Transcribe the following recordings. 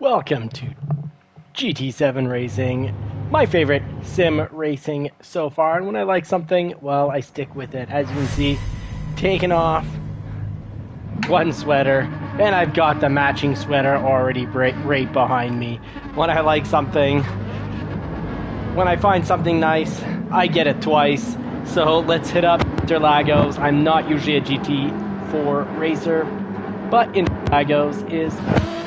Welcome to GT7 Racing, my favorite sim racing so far, and when I like something, well, I stick with it. As you can see, taking off one sweater, and I've got the matching sweater already right behind me. When I like something, when I find something nice, I get it twice. So let's hit up Interlagos. I'm not usually a GT4 racer, but Interlagos is a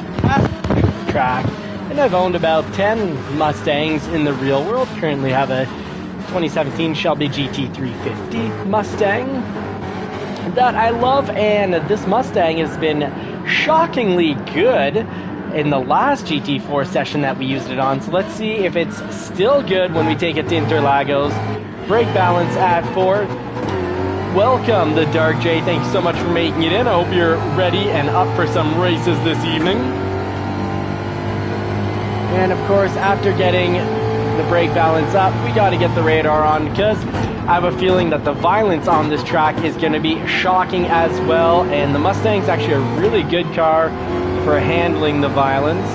track, and I've owned about 10 Mustangs in the real world. Currently have a 2017 Shelby GT350 Mustang that I love, and this Mustang has been shockingly good in the last GT4 session that we used it on. So let's see if it's still good when we take it to Interlagos. Brake balance at 4. Welcome, the Dark J. Thank you so much for making it in. I hope you're ready and up for some races this evening. And of course, after getting the brake balance up, we got to get the radar on, because I have a feeling that the violence on this track is going to be shocking as well. And the Mustang's actually a really good car for handling the violence.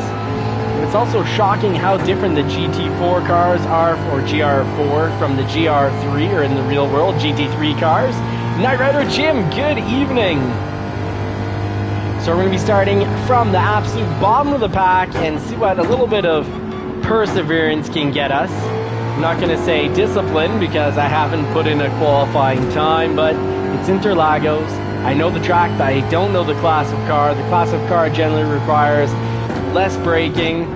It's also shocking how different the GT4 cars are, or GR4, from the GR3, or in the real world, GT3 cars. Knight Rider Jim, good evening! So we're going to be starting from the absolute bottom of the pack and see what a little bit of perseverance can get us. I'm not going to say discipline because I haven't put in a qualifying time, but it's Interlagos. I know the track, but I don't know the class of car. The class of car generally requires less braking,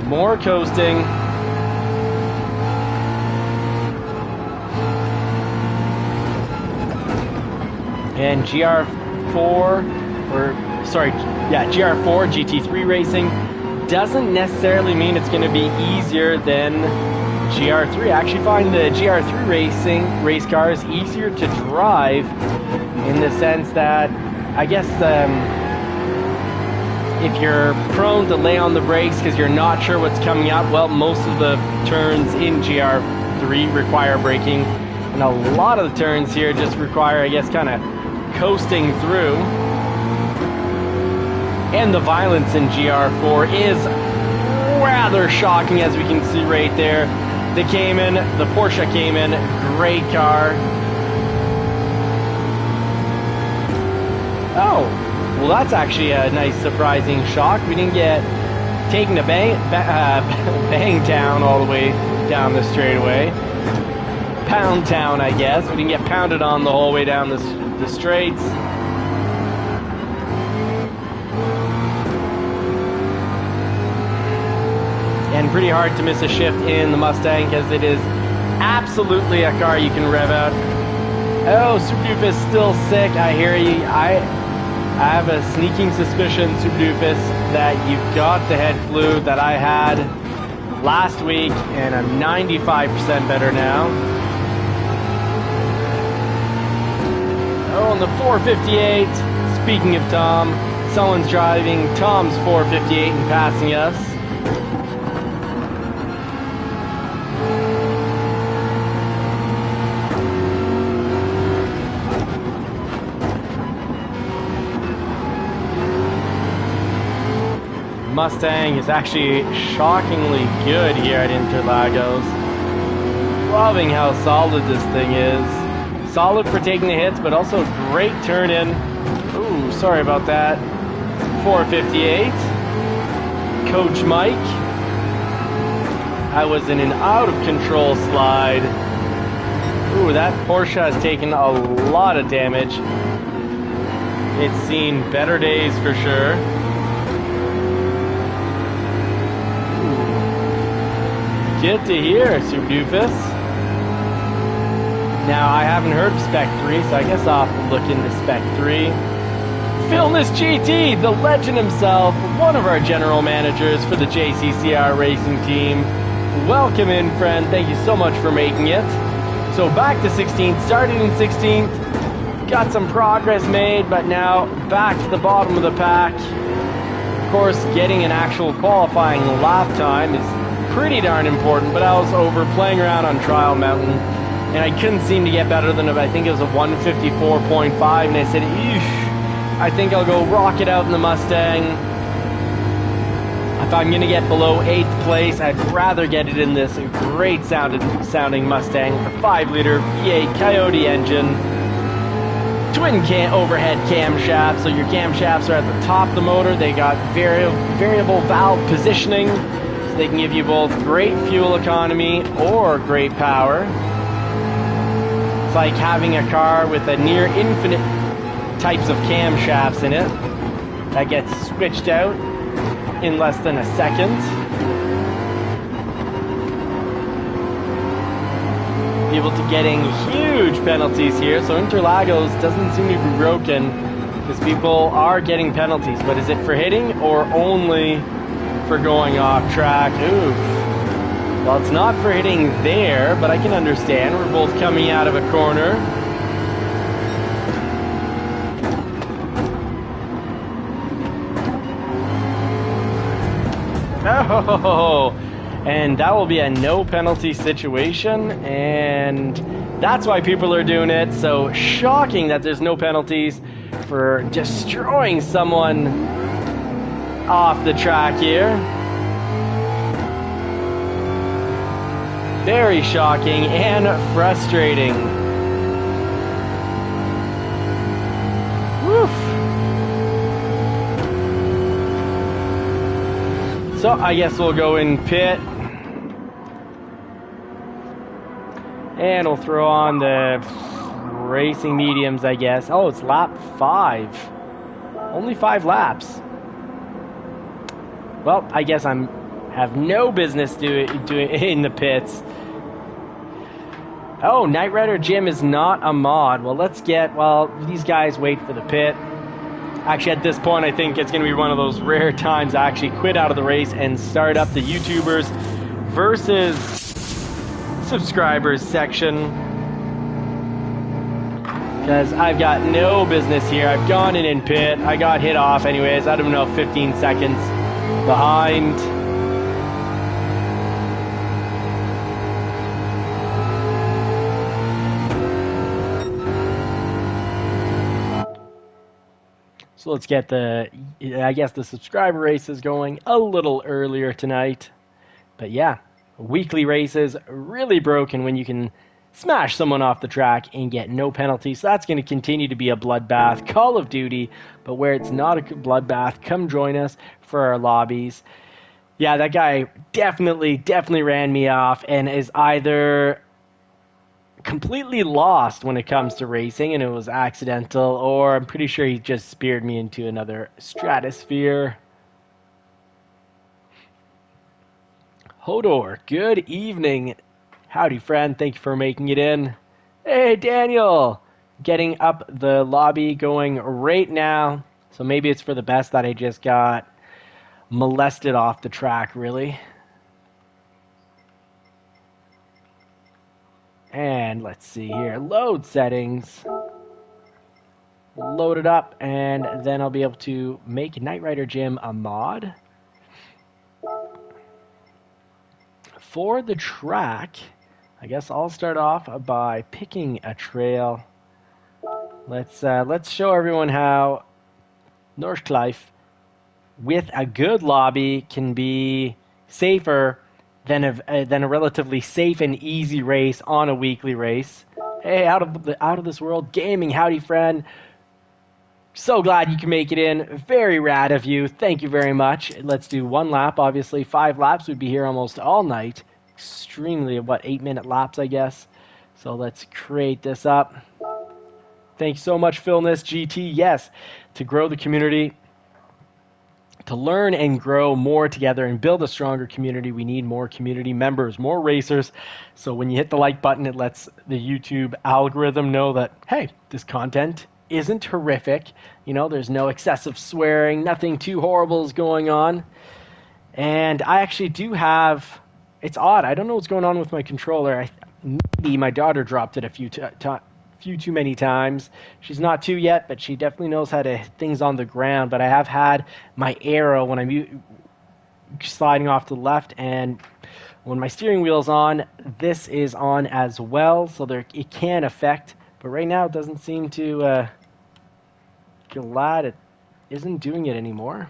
more coasting. And GR4 GT3 racing doesn't necessarily mean it's going to be easier than GR3. I actually find the GR3 race cars easier to drive, in the sense that I guess if you're prone to lay on the brakes because you're not sure what's coming up, well, most of the turns in GR3 require braking, and a lot of the turns here just require, I guess, kind of coasting through. And the violence in GR4 is rather shocking, as we can see right there. The Porsche Cayman, great car. Oh, well, that's actually a nice surprising shock. We didn't get taken to Bang Town all the way down the straightaway. Pound Town, I guess. We didn't get pounded on the whole way down the straights. And pretty hard to miss a shift in the Mustang, because it is absolutely a car you can rev out. Oh, Super Doofus is still sick. I hear you. I have a sneaking suspicion, Super Doofus, that you've got the head flu that I had last week, and I'm 95% better now. Oh, on the 458, speaking of Tom, someone's driving Tom's 458 and passing us. Mustang is actually shockingly good here at Interlagos. Loving how solid this thing is. Solid for taking the hits, but also great turn in. Ooh, sorry about that. 458. Coach Mike. I was in an out of control slide. Ooh, that Porsche has taken a lot of damage. It's seen better days for sure. Good to hear, Super Doofus. Now, I haven't heard of Spec 3, so I guess I'll have to look into Spec 3. Philness GT, the legend himself, one of our general managers for the JCCR racing team. Welcome in, friend. Thank you so much for making it. So back to 16th, starting in 16th. Got some progress made, but now back to the bottom of the pack. Of course, getting an actual qualifying lap time is pretty darn important, but I was over playing around on Trial Mountain, and I couldn't seem to get better than, I think it was a 154.5, and I said, eesh, I think I'll go rock it out in the Mustang. if I'm going to get below 8th place, I'd rather get it in this great sounding Mustang with a 5-liter V8 Coyote engine. Twin overhead camshafts, so your camshafts are at the top of the motor. They got variable valve positioning, so they can give you both great fuel economy or great power. It's like having a car with a near infinite types of camshafts in it that gets switched out in less than a second. Be able to getting huge penalties here, so Interlagos doesn't seem to be broken because people are getting penalties, but is it for hitting or only for going off track? Oof. Well, it's not for hitting there, but I can understand. We're both coming out of a corner. Oh, and that will be a no penalty situation, and that's why people are doing it. So shocking that there's no penalties for destroying someone off the track here. Very shocking and frustrating. Woof. So I guess we'll go in pit. And we'll throw on the racing mediums, I guess. Oh, it's lap 5. Only 5 laps. Well, I guess have no business doing in the pits. Oh, Knight Rider Jim is not a mod. Well, these guys wait for the pit. Actually, at this point, I think it's going to be one of those rare times I actually quit out of the race and start up the YouTubers versus subscribers section. Because I've got no business here. I've gone in pit. I got hit off anyways. I don't know, 15 seconds behind. So let's get the subscriber races going a little earlier tonight. But yeah, weekly races really broken when you can smash someone off the track and get no penalties. So that's going to continue to be a bloodbath, Call of Duty. But where it's not a bloodbath, come join us for our lobbies. Yeah, that guy definitely ran me off and is either completely lost when it comes to racing and it was accidental, or I'm pretty sure he just speared me into another stratosphere. Hodor, good evening. Howdy, friend. Thank you for making it in. Hey, Daniel. Getting up the lobby going right now. So maybe it's for the best that I just got molested off the track, really. And let's see here. Load settings. Load it up, and then I'll be able to make Knight Rider Jim a mod. For the track, I guess I'll start off by picking a trail. Let's show everyone how Noordschleife with a good lobby can be safer than a relatively safe and easy race on a weekly race. Hey, out of this world gaming, howdy, friend. So glad you can make it in. Very rad of you. Thank you very much. Let's do 1 lap. Obviously, 5 laps. We'd be here almost all night. Extremely, 8-minute laps, I guess. So let's create this up. Thanks so much, Philness GT. Yes, to grow the community, to learn and grow more together and build a stronger community, we need more community members, more racers. So when you hit the like button, it lets the YouTube algorithm know that, hey, this content isn't horrific. You know, there's no excessive swearing, nothing too horrible is going on. And I actually do have, it's odd, I don't know what's going on with my controller. Maybe my daughter dropped it a few too many times. She's not 2 yet, but she definitely knows how to hit things on the ground. But I have had my arrow when I'm sliding off to the left, and when my steering wheel's on, this is on as well, so it can affect. But right now it doesn't seem to. Glad it isn't doing it anymore.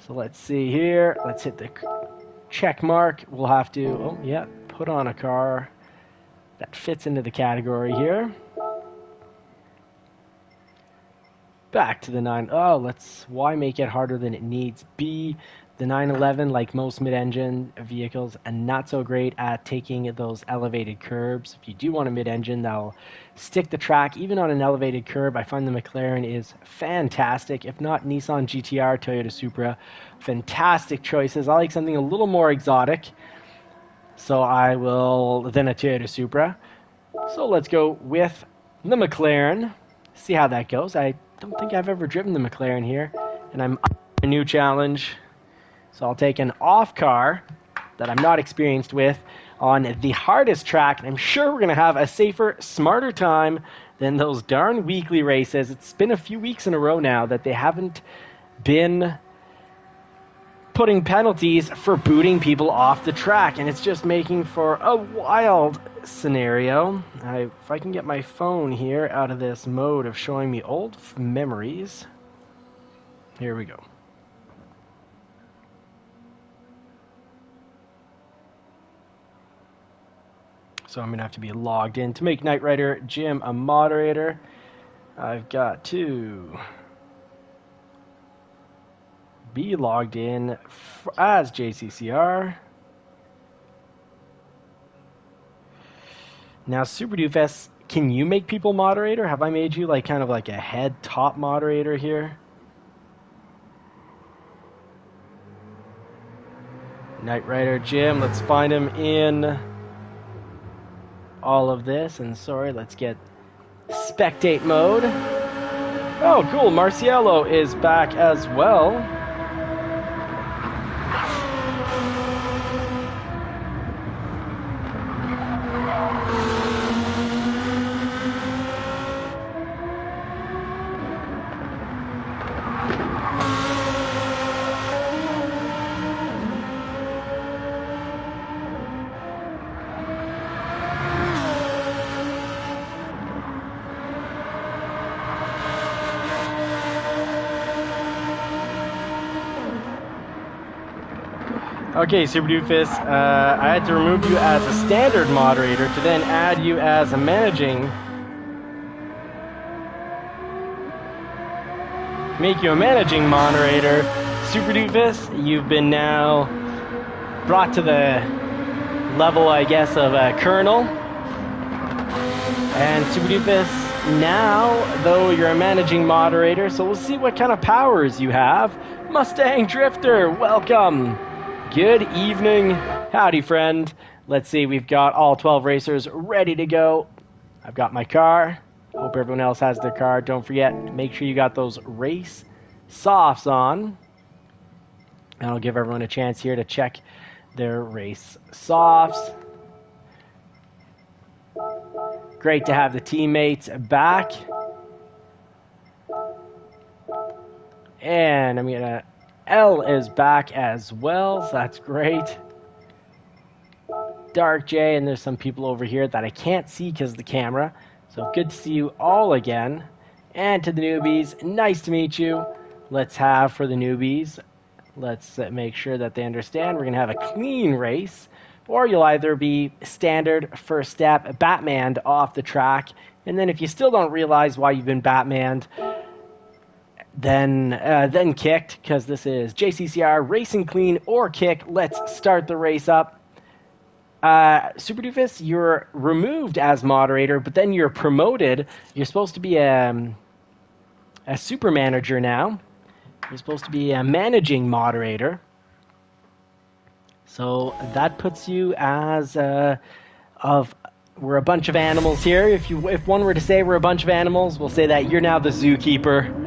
So let's see here. Let's hit the check mark. We'll have to, oh yeah, put on a car that fits into the category here. Back to the 9. Oh, why make it harder than it needs be? The 911, like most mid-engine vehicles, and not so great at taking those elevated curbs. If you do want a mid-engine that'll stick the track, even on an elevated curb, I find the McLaren is fantastic. If not, Nissan GTR, Toyota Supra, fantastic choices. I like something a little more exotic, so I will, than a Toyota Supra. So let's go with the McLaren, see how that goes. I don't think I've ever driven the McLaren here, and I'm up for a new challenge. So I'll take an off car that I'm not experienced with on the hardest track, and I'm sure we're going to have a safer, smarter time than those darn weekly races. It's been a few weeks in a row now that they haven't been putting penalties for booting people off the track, and it's just making for a wild scenario. If I can get my phone here out of this mode of showing me old memories. Here we go. So I'm going to have to be logged in to make Knight Rider Jim a moderator. I've got to be logged in as JCCR. Now, Super Doofus, can you make people moderator? Have I made you like kind of like a head top moderator here? Knight Rider Jim, let's find him in all of this, and sorry, let's get spectate mode. Oh, cool, Marciello is back as well. Okay, Super Doofus, I had to remove you as a standard moderator to then add you as a make you a managing moderator. Super Doofus, you've been now brought to the level, I guess, of a colonel. And Super Doofus, now, though you're a managing moderator, so we'll see what kind of powers you have. Mustang Drifter, welcome. Good evening. Howdy, friend. Let's see, we've got all 12 racers ready to go. I've got my car. Hope everyone else has their car. Don't forget, make sure you got those race softs on. And I'll give everyone a chance here to check their race softs. Great to have the teammates back. And I'm gonna... L is back as well, so that's great. Dark J, and there's some people over here that I can't see because of the camera. So good to see you all again. And to the newbies, nice to meet you. Let's have for the newbies, let's make sure that they understand we're going to have a clean race. Or you'll either be standard first step Batmaned off the track, and then if you still don't realize why you've been Batmaned, then kicked, because this is JCCR Racing Clean or Kick. Let's start the race up. Super Doofus, you're removed as moderator, but then you're promoted. You're supposed to be a super manager now. You're supposed to be a managing moderator. So that puts you as we're a bunch of animals here. If one were to say we're a bunch of animals, we'll say that you're now the zookeeper.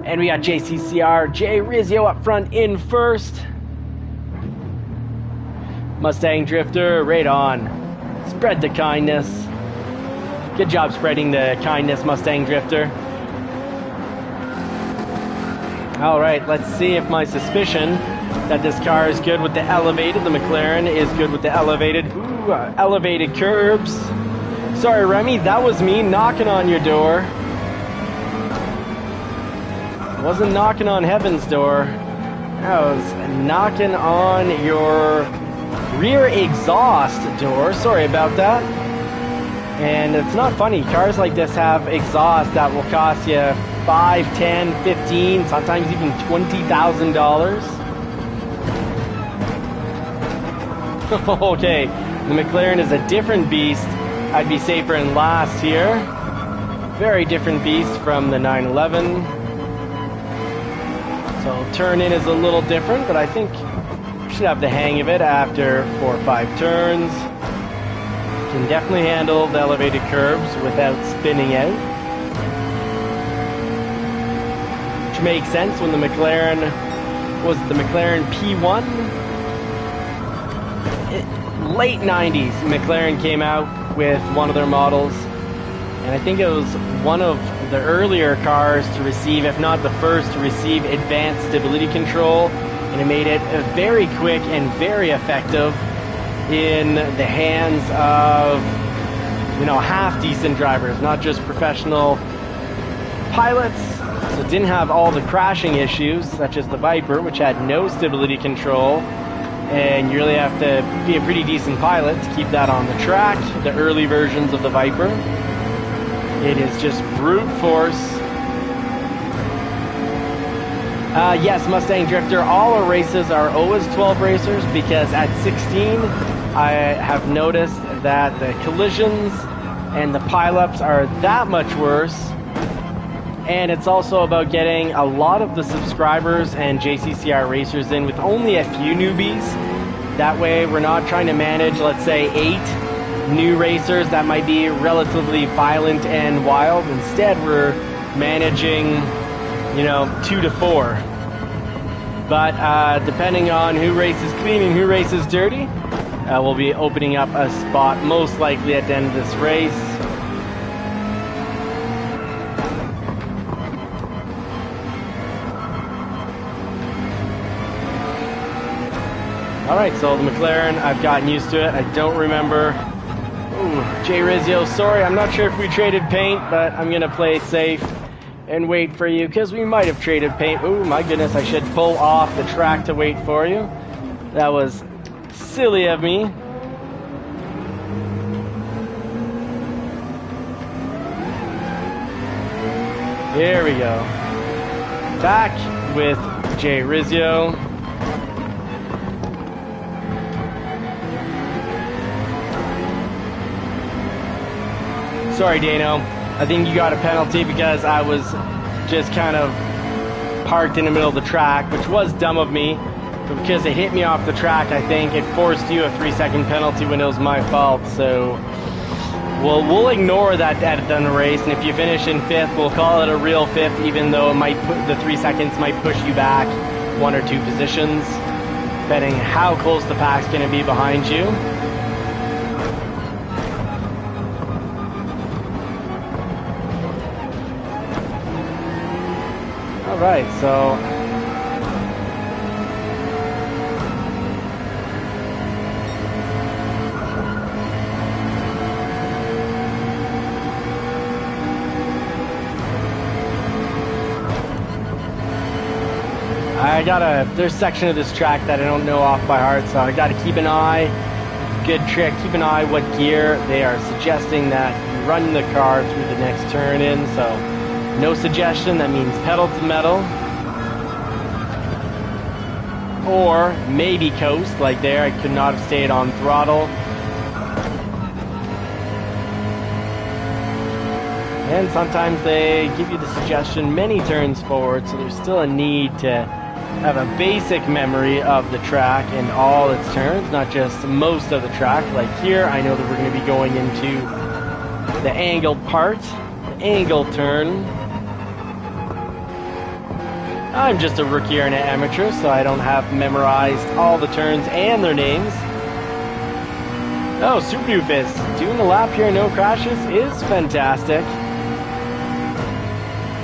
And we got JCCR, Jay Rizzio up front in first. Mustang Drifter, right on. Spread the kindness. Good job spreading the kindness, Mustang Drifter. Alright, let's see if my suspicion that this car is good with the elevated, the McLaren is good with the elevated. Ooh, elevated curbs. Sorry, Remy, that was me knocking on your door. Wasn't knocking on heaven's door. I was knocking on your rear exhaust door. Sorry about that. And it's not funny. Cars like this have exhaust that will cost you $5, $10, $15, sometimes even $20,000. Okay, the McLaren is a different beast. I'd be safer in last here. Very different beast from the 911. So turn in is a little different, but I think should have the hang of it after 4 or 5 turns. Can definitely handle the elevated curves without spinning out. Which makes sense when the McLaren was the McLaren P1. Late 90s, McLaren came out with one of their models, and I think it was one of the earlier cars to receive, if not the first, to receive advanced stability control, and it made it very quick and very effective in the hands of, you know, half-decent drivers, not just professional pilots. So it didn't have all the crashing issues, such as the Viper, which had no stability control, and you really have to be a pretty decent pilot to keep that on the track. The early versions of the Viper, it is just brute force. Yes, Mustang Drifter, all our races are always 12 racers, because at 16 I have noticed that the collisions and the pileups are that much worse. And it's also about getting a lot of the subscribers and JCCR racers in with only a few newbies. That way we're not trying to manage, let's say, 8 new racers that might be relatively violent and wild. Instead, we're managing, you know, 2 to 4. But depending on who races clean and who races dirty, we'll be opening up a spot most likely at the end of this race. Alright, so the McLaren, I've gotten used to it. I don't remember. Ooh, Jay Rizzio, sorry, I'm not sure if we traded paint, but I'm going to play it safe and wait for you, because we might have traded paint. Ooh, my goodness, I should pull off the track to wait for you. That was silly of me. Here we go. Back with Jay Rizzio. Sorry, Dano. I think you got a penalty because I was just kind of parked in the middle of the track, which was dumb of me. But because it hit me off the track, I think it forced you a 3-second penalty when it was my fault. So we'll ignore that at the end of the race. And if you finish in 5th, we'll call it a real 5th, even though it might the 3 seconds might push you back 1 or 2 positions, depending how close the pack's going to be behind you. Alright, so there's a section of this track that I don't know off by heart, so I gotta keep an eye. Good trick, keep an eye what gear they are suggesting that you run the car through the next turn in, so no suggestion, that means pedal to metal. Or maybe coast, like there, I could not have stayed on throttle. And sometimes they give you the suggestion many turns forward, so there's still a need to have a basic memory of the track and all its turns, not just most of the track. Like here, I know that we're going to be going into the angled part, the angled turn. I'm just a rookie and an amateur, so I don't have memorized all the turns and their names. Oh, Super Doofus, doing the lap here, no crashes, is fantastic.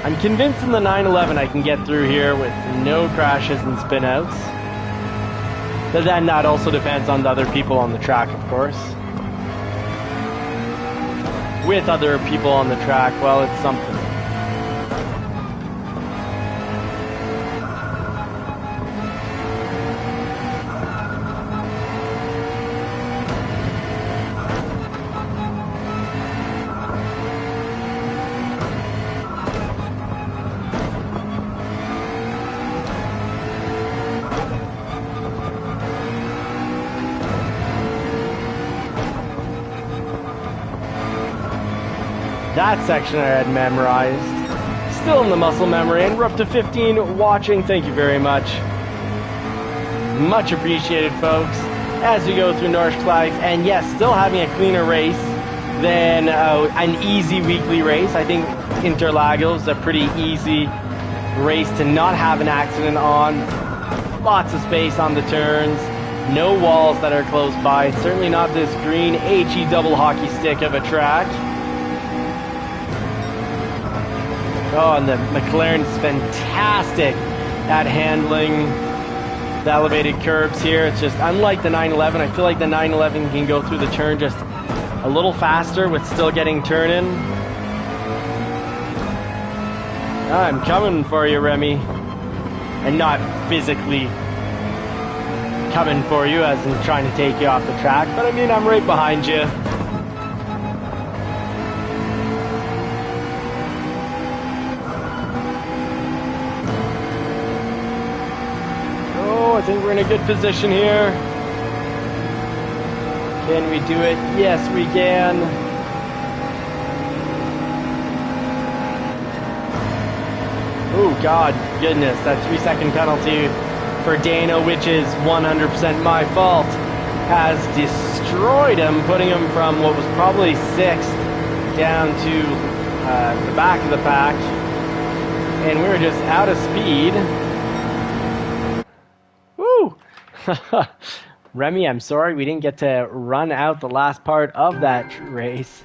I'm convinced in the 911 I can get through here with no crashes and spinouts. But then that also depends on the other people on the track, of course. With other people on the track, well, it's something. That section I had memorized. Still in the muscle memory, and we're up to 15 watching. Thank you very much. Much appreciated, folks. As we go through Nordschleife, and yes, still having a cleaner race than an easy weekly race. I think Interlagos is a pretty easy race to not have an accident on. Lots of space on the turns. No walls that are close by. Certainly not this green HE double hockey stick of a track. Oh, and the McLaren's fantastic at handling the elevated curves here. It's just unlike the 911. I feel like the 911 can go through the turn just a little faster with still getting turn in. I'm coming for you, Remy. And not physically coming for you as in trying to take you off the track, but I mean, I'm right behind you. Oh, I think we're in a good position here. Can we do it? Yes, we can. Oh, God, goodness, that 3-second penalty for Dano, which is 100% my fault, has destroyed him, putting him from what was probably 6th down to the back of the pack. And we were just out of speed. Woo! Remy, I'm sorry we didn't get to run out the last part of that race.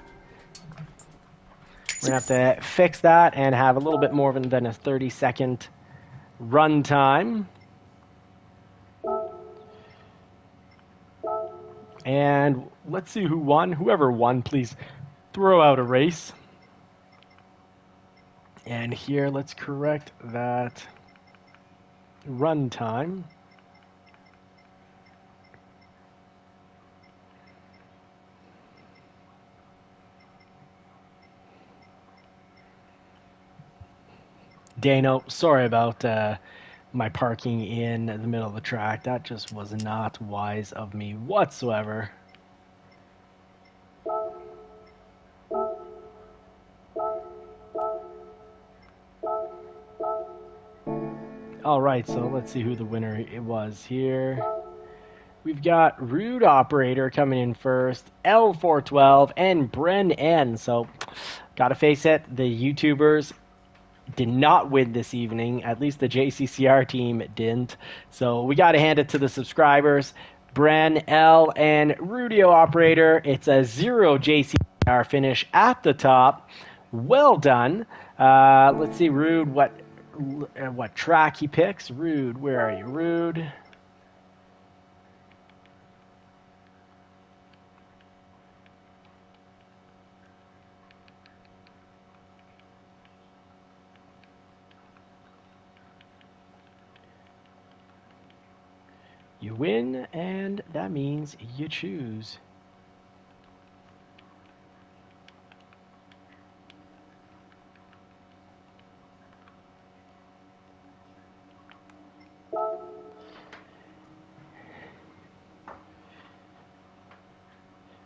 We're going to have to fix that and have a little bit more than a 30-second run time. And let's see who won. Whoever won, please throw out a race. And here, let's correct that run time. Dano, sorry about my parking in the middle of the track. That just was not wise of me whatsoever. Alright, so let's see who the winner it was here. We've got Rude Operator coming in first, L412, and Bren N. So, gotta face it, the YouTubers did not win this evening. At least the JCCR team didn't. So we got to hand it to the subscribers. Bren, L, and Rudio Operator. It's a 0 JCCR finish at the top. Well done. Let's see, Rude, what track he picks. Rude, where are you, Rude? You win, and that means you choose.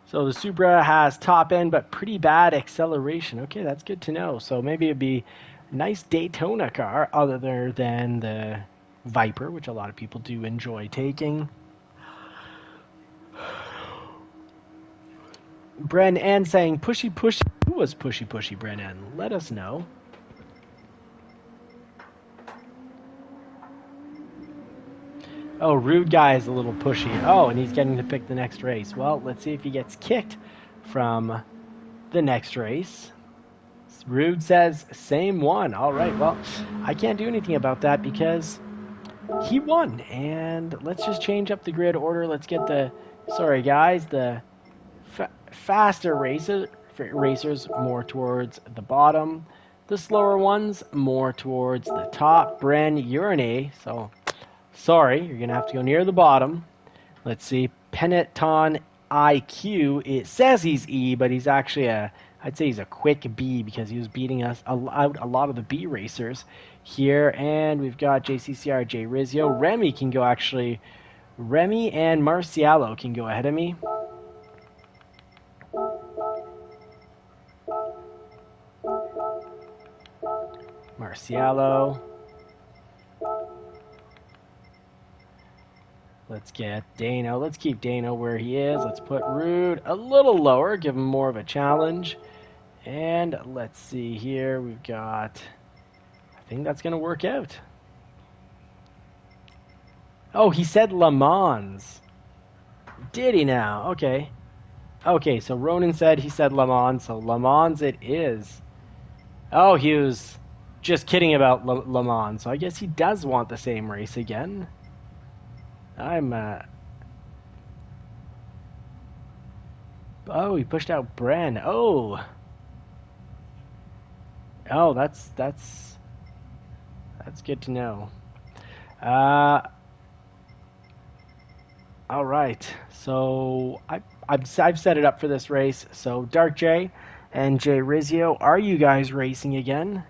So the Supra has top end, but pretty bad acceleration. Okay, that's good to know. So maybe it'd be a nice Daytona car other than the Viper, which a lot of people do enjoy taking. Bren N saying pushy pushy. Who was pushy pushy, Bren N? Let us know. Oh, Rude Guy is a little pushy. Oh, and he's getting to pick the next race. Well, let's see if he gets kicked from the next race. Rude says same one. All right, well, I can't do anything about that because he won. And let's just change up the grid order. Let's get the, sorry guys, the faster racers more towards the bottom. The slower ones more towards the top. Bren, you're an A, so sorry, you're going to have to go near the bottom. Let's see, Peneton IQ, it says he's E, but he's actually I'd say he's a quick B because he was beating us out a lot of the B racers here. And we've got JCCR, J Rizio. Remy can go actually, Remy and Marcialo can go ahead of me. Cielo. Let's get Dano. Let's keep Dano where he is. Let's put Rude a little lower, give him more of a challenge. And let's see here. We've got... I think that's going to work out. Oh, he said Le Mans. Did he now? Okay. Okay, so Ronan said he said Le Mans, so Le Mans it is. Oh, he was just kidding about Le Mans, so I guess he does want the same race again. Oh, he pushed out Bren. Oh. Oh, that's good to know. All right, so I've set it up for this race. So Dark J and Jay Rizio, are you guys racing again?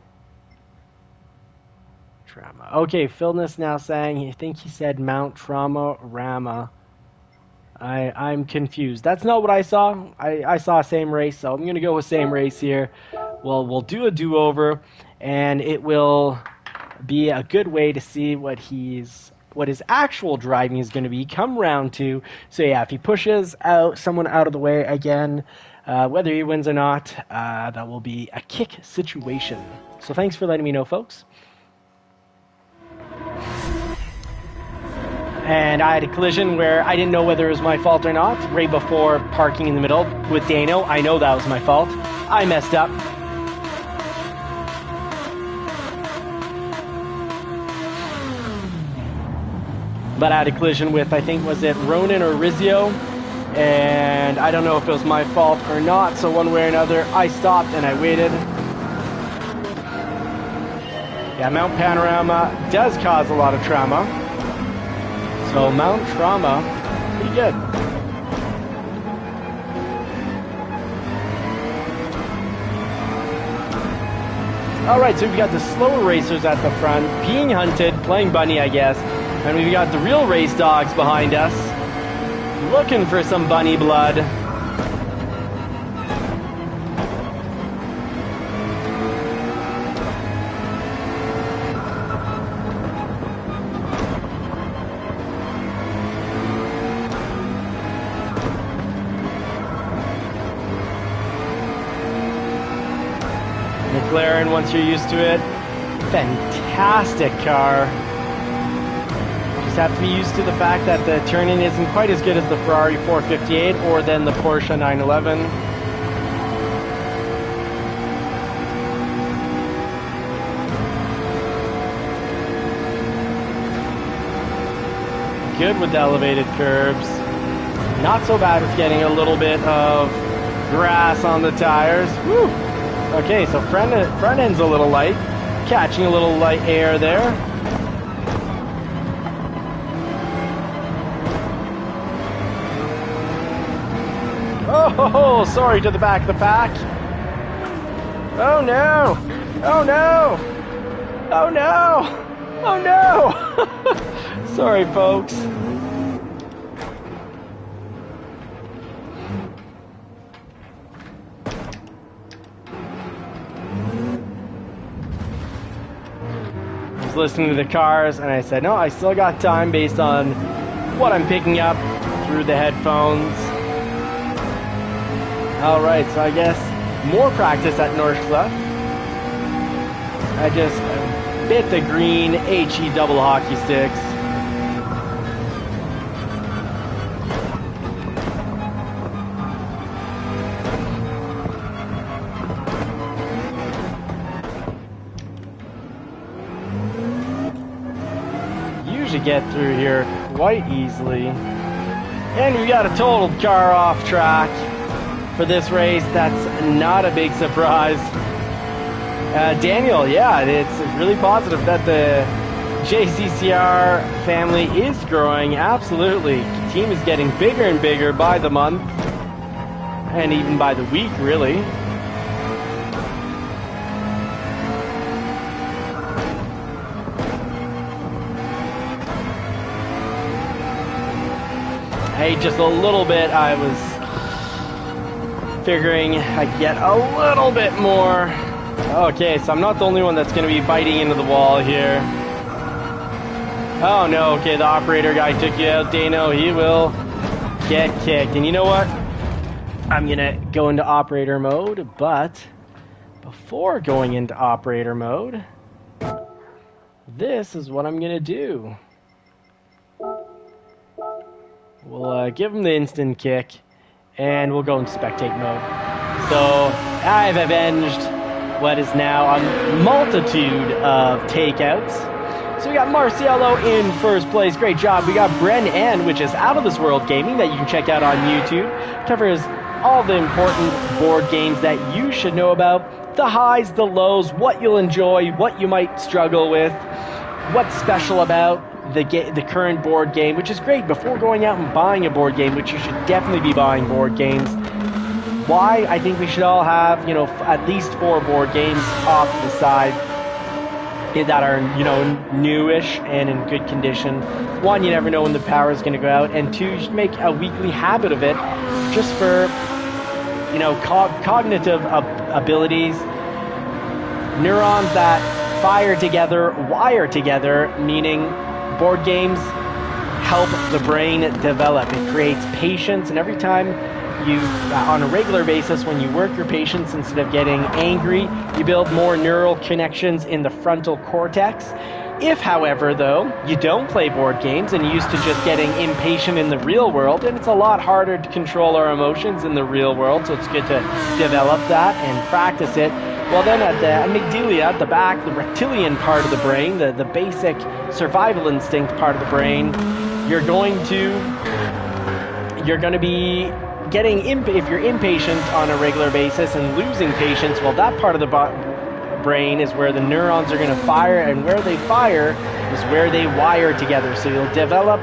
Trauma. Okay, Philness now saying, I think he said Mount Trauma Rama. I'm confused. That's not what I saw. I saw same race, so I'm gonna go with same race here. Well, we'll do a do-over, and it will be a good way to see what his actual driving is going to be come round two. So yeah, if he pushes someone out of the way again, whether he wins or not, that will be a kick situation. So thanks for letting me know, folks. And I had a collision where I didn't know whether it was my fault or not. Right before parking in the middle with Dano, I know that was my fault. I messed up. But I had a collision with, I think, was it Ronan or Rizio? And I don't know if it was my fault or not, so one way or another, I stopped and I waited. Yeah, Mount Panorama does cause a lot of trauma. So Mount Trauma, pretty good. Alright, so we've got the slower racers at the front, being hunted, playing bunny, I guess. And we've got the real race dogs behind us, looking for some bunny blood. McLaren, once you're used to it, fantastic car. Have to be used to the fact that the turn-in isn't quite as good as the Ferrari 458 or then the Porsche 911. Good with the elevated curbs. Not so bad with getting a little bit of grass on the tires. Woo! Okay, so front end's a little light. Catching a little light air there. Oh, sorry to the back of the pack. Oh no! Oh no! Oh no! Oh no! Sorry, folks. I was listening to the cars and I said, no, I still got time based on what I'm picking up through the headphones. Alright, so I guess more practice at Norskla. I just bit the green HE double hockey sticks. Usually get through here quite easily. And we got a totaled car off track. For this race, that's not a big surprise. Daniel, yeah, it's really positive that the JCCR family is growing. Absolutely. The team is getting bigger and bigger by the month, and even by the week, really. Hey, just a little bit, I was figuring I'd get a little bit more Okay, so I'm not the only one that's going to be biting into the wall here. Oh no, okay, the operator guy took you out, Dano. He will get kicked. And you know what? I'm going to go into operator mode, but before going into operator mode, this is what I'm going to do. We'll give him the instant kick, and we'll go into spectate mode. So I've avenged what is now a multitude of takeouts. So we got Marciello in first place. Great job. We got Bren N, which is Out of This World Gaming, that you can check out on YouTube. Covers all the important board games that you should know about. The highs, the lows, what you'll enjoy, what you might struggle with, what's special about the current board game, which is great before going out and buying a board game, which you should definitely be buying board games. Why I think we should all have, at least 4 board games off to the side that are, newish and in good condition. 1, you never know when the power is going to go out, and 2, you should make a weekly habit of it, just for, cognitive abilities, neurons that fire together, wire together, meaning board games help the brain develop. It creates patience, and every time you, on a regular basis, when you work your patience instead of getting angry, you build more neural connections in the frontal cortex. If, however, though, you don't play board games and you're used to just getting impatient in the real world, and it's a lot harder to control our emotions in the real world, so it's good to develop that and practice it. Well, then at the amygdala, at the back, the reptilian part of the brain, the basic survival instinct part of the brain, you're going to be getting if you're impatient on a regular basis and losing patience, well, that part of the brain is where the neurons are going to fire, and where they fire is where they wire together. So you'll develop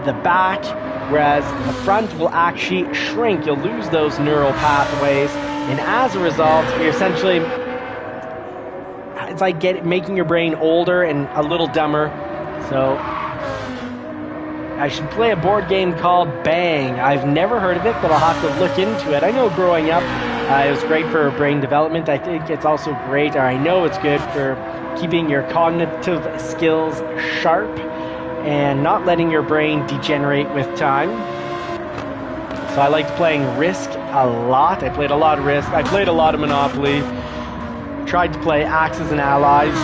the back, whereas the front will actually shrink. You'll lose those neural pathways, and as a result, you're essentially, it's like making your brain older and a little dumber. So I should play a board game called Bang. I've never heard of it, but I'll have to look into it. I know growing up, it was great for brain development. I think it's also great, or I know it's good for keeping your cognitive skills sharp and not letting your brain degenerate with time. So I liked playing Risk a lot. I played a lot of Risk. I played a lot of Monopoly. Tried to play Axis and Allies.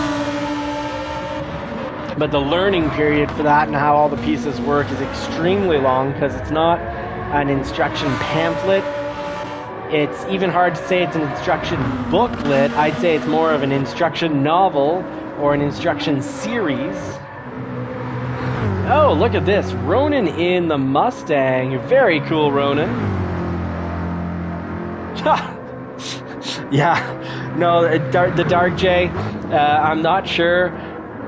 But the learning period for that and how all the pieces work is extremely long, because it's not an instruction pamphlet. It's even hard to say it's an instruction booklet. I'd say it's more of an instruction novel or an instruction series. Oh, look at this. Ronan in the Mustang. Very cool, Ronan. Yeah. No, the Dark J, I'm not sure.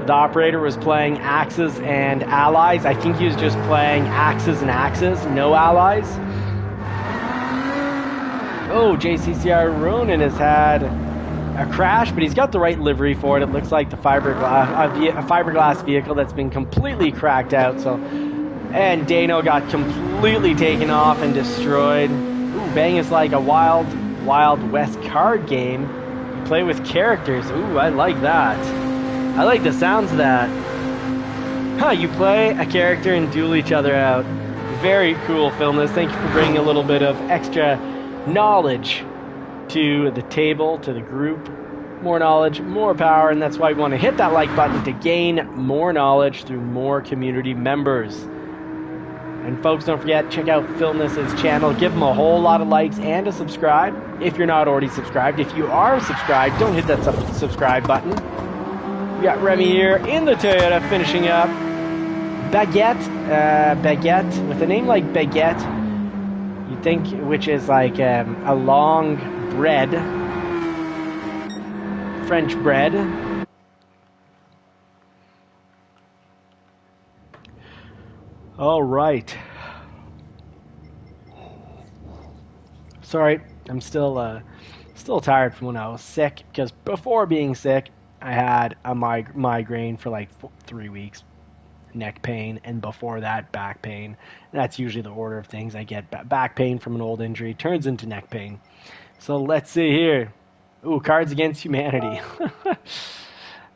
The operator was playing Axis and Allies. I think he was just playing Axis and Axis, no Allies. Oh, JCCR Ronan has had a crash, but he's got the right livery for it. It looks like the fiberglass vehicle that's been completely cracked out. So, and Dano got completely taken off and destroyed. Ooh, Bang is like a Wild West card game. You play with characters. Ooh, I like that. I like the sounds of that. Huh, you play a character and duel each other out. Very cool, Filmness. Thank you for bringing a little bit of extra knowledge to the table, to the group. More knowledge, more power, and that's why we want to hit that like button to gain more knowledge through more community members. And folks, don't forget, check out Filmness's channel. Give him a whole lot of likes and a subscribe if you're not already subscribed. If you are subscribed, don't hit that subscribe button. We got Remy here in the Toyota finishing up. Baguette, with a name like Baguette, you'd think, which is like a long bread, French bread. All right. Sorry, I'm still tired from when I was sick, because before being sick, I had a migraine for like 3 weeks, neck pain, and before that, back pain. That's usually the order of things. I get back pain from an old injury, turns into neck pain. So let's see here. Ooh, Cards Against Humanity.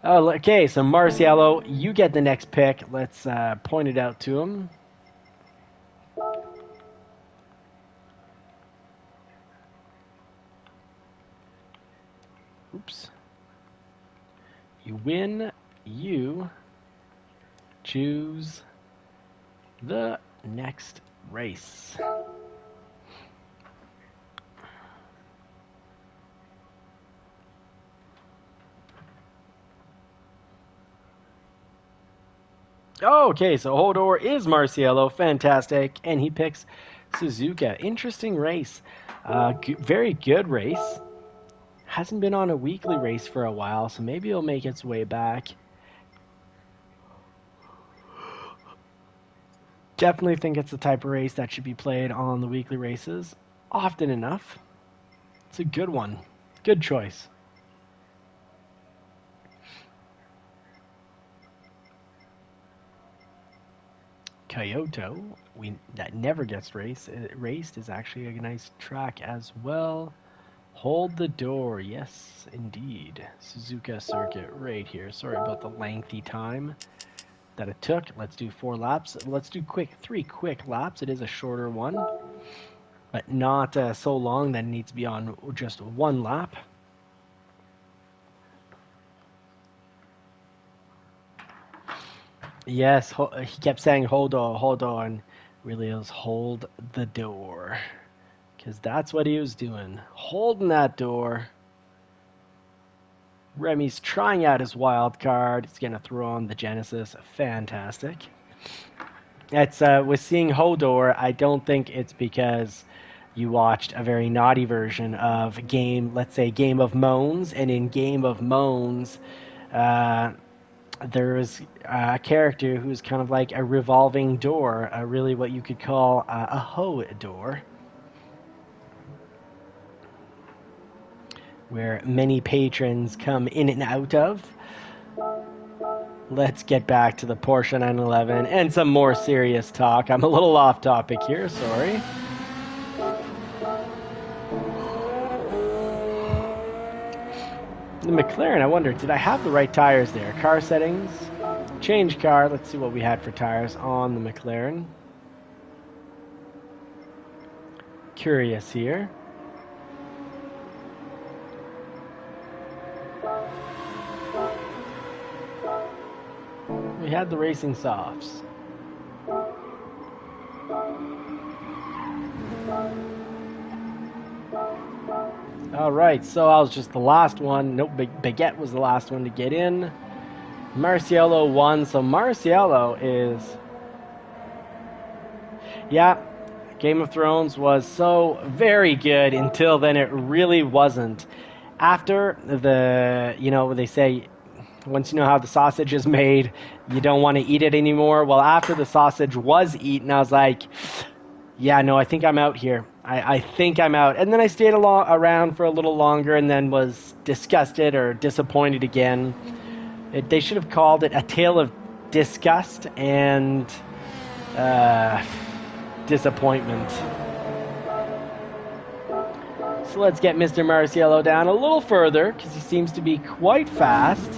Oh, okay, so Marciello, you get the next pick. Let's point it out to him. Oops. You win. You choose the next race. Okay, so Hodor is Marciello. Fantastic. And he picks Suzuka. Interesting race. Very good race. Hasn't been on a weekly race for a while, so maybe it'll make its way back. Definitely think it's the type of race that should be played on the weekly races often enough. It's a good one. Good choice. Kyoto, that never gets raced, is actually a nice track as well. Hold the door, yes, indeed. Suzuka circuit right here. Sorry about the lengthy time that it took. Let's do 4 laps. Let's do 3 quick laps. It is a shorter one, but not so long that it needs to be on just 1 lap. Yes, he kept saying hold on. Really, it was hold the door. Because that's what he was doing. Holding that door. Remy's trying out his wild card. He's going to throw on the Genesis. Fantastic. It's with seeing Hodor, I don't think it's because you watched a very naughty version of let's say Game of Moans, and in Game of Moans, there is a character who's kind of like a revolving door, really what you could call a hoe door, where many patrons come in and out of. Let's get back to the Porsche 911 and some more serious talk. I'm a little off topic here, sorry. The McLaren, I wonder, did I have the right tires there? Car settings, change car. Let's see what we had for tires on the McLaren. Curious here. We had the racing softs. All right, so I was just the last one. Nope, Baguette was the last one to get in. Marciello won, so Marciello is... Yeah, Game of Thrones was so very good until then it really wasn't. After they say, once you know how the sausage is made, you don't want to eat it anymore. Well, after the sausage was eaten, I was like, yeah, no, I think I'm out here. I think I'm out. And then I stayed around for a little longer and then was disgusted or disappointed again. They should have called it A Tale of Disgust and Disappointment. So let's get Mr. Marciello down a little further because he seems to be quite fast.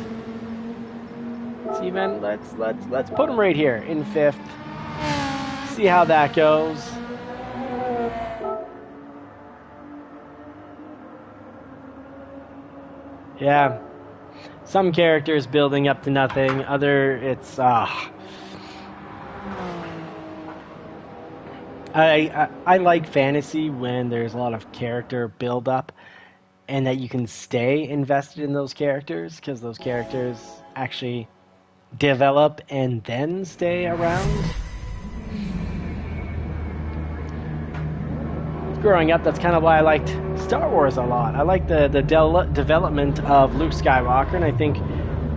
Steven, let's put him right here in 5th. See how that goes. Yeah, some characters building up to nothing. It's I like fantasy when there's a lot of character build up, and that you can stay invested in those characters because those characters actually develop and then stay around. Growing up, that's kind of why I liked Star Wars a lot. I like the development of Luke Skywalker, and I think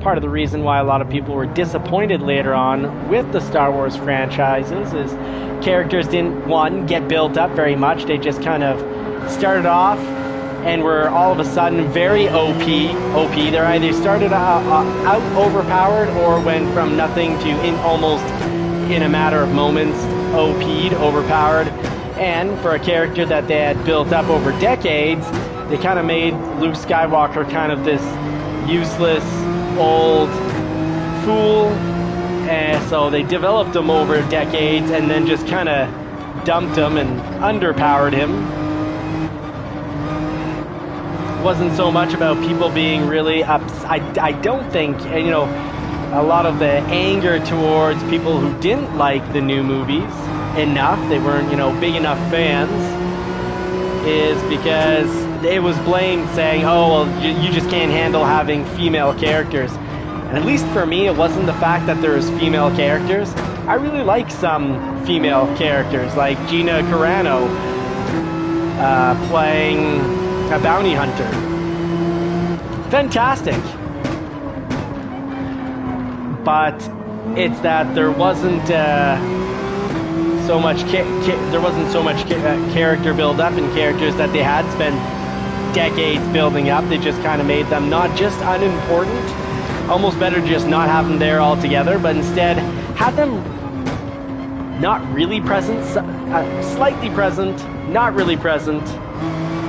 part of the reason why a lot of people were disappointed later on with the Star Wars franchises is characters didn't, get built up very much. They just kind of started off and were all of a sudden very OP. They're either started out overpowered or went from nothing to almost in a matter of moments OP'd, overpowered. And for a character that they had built up over decades, they kind of made Luke Skywalker kind of this useless old fool, and so they developed him over decades and then just kind of dumped him and underpowered him. Wasn't so much about people being really I don't think, you know, a lot of the anger towards people who didn't like the new movies enough, they weren't, you know, big enough fans, is because it was blamed saying, oh, well, you just can't handle having female characters. And at least for me, it wasn't the fact that there's female characters. I really like some female characters, like Gina Carano playing a bounty hunter. Fantastic. But it's that there wasn't so much character build up and characters that they had spent decades building up. They just kind of made them not just unimportant, almost better just not have them there altogether, but instead have them not really present, slightly present, not really present,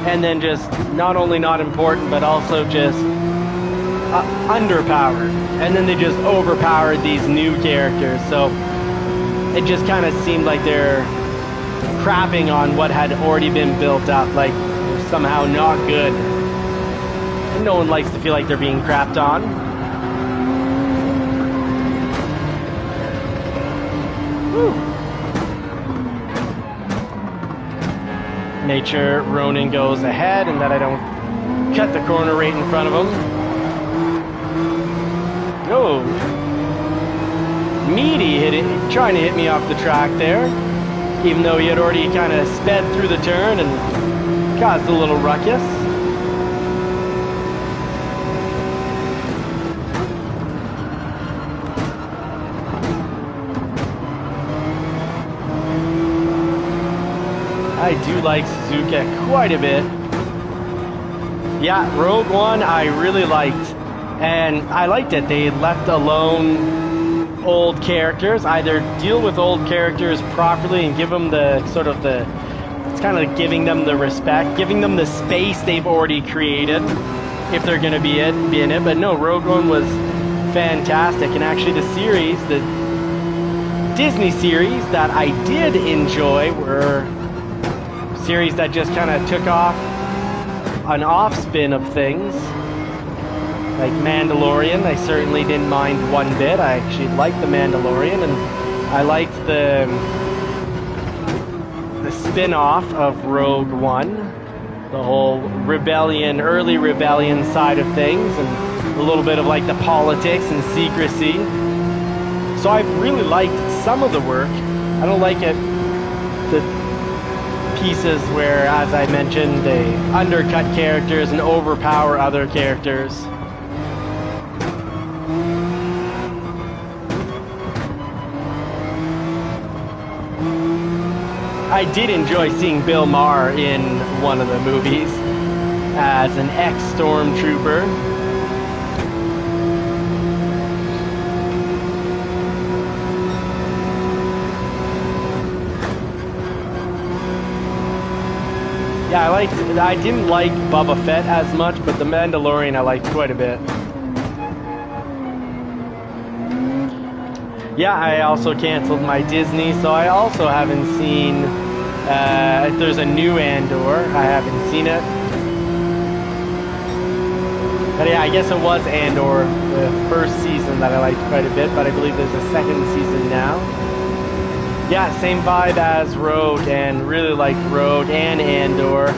and then just not only not important, but also just underpowered. And then they just overpowered these new characters. So it just kind of seemed like they're crapping on what had already been built up, like they're somehow not good. And no one likes to feel like they're being crapped on. Make sure Ronan goes ahead and that I don't cut the corner right in front of him. Oh, Meaty trying to hit me off the track there, even though he had already kind of sped through the turn and caused a little ruckus. I do like Suzuka quite a bit. Yeah, Rogue One I really liked. And I liked it. They left alone old characters. Either deal with old characters properly and give them the sort of the... It's kind of giving them the respect, giving them the space they've already created, if they're going to be in it. But no, Rogue One was fantastic. And actually the series, the Disney series that I did enjoy were... series that just kind of took off an off-spin of things, like Mandalorian. I certainly didn't mind one bit. I actually liked the Mandalorian, and I liked the spin-off of Rogue One, the whole rebellion, early rebellion side of things, and a little bit of like the politics and secrecy. So I really liked some of the work. I don't like it the pieces where, as I mentioned, they undercut characters and overpower other characters. I did enjoy seeing Bill Maher in one of the movies as an ex-stormtrooper. Yeah, I didn't like Boba Fett as much, but the Mandalorian I liked quite a bit. Yeah, I also canceled my Disney, so I also haven't seen, if there's a new Andor, I haven't seen it. But yeah, I guess it was Andor, the first season that I liked quite a bit, but I believe there's a second season now. Yeah, same vibe as Rogue, and really liked Rogue and Andor,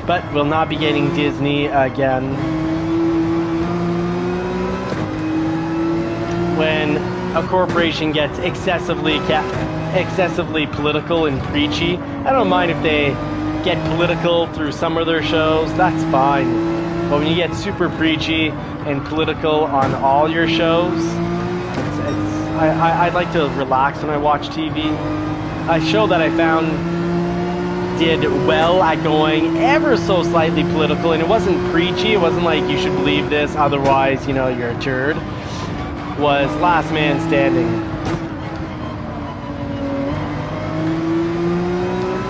but will not be getting Disney again. When a corporation gets excessively political and preachy, I don't mind if they get political through some of their shows, that's fine. But when you get super preachy and political on all your shows, I'd like to relax when I watch TV. A show that I found did well at going ever so slightly political, and it wasn't preachy, it wasn't like you should believe this, otherwise, you know, you're a turd, was Last Man Standing.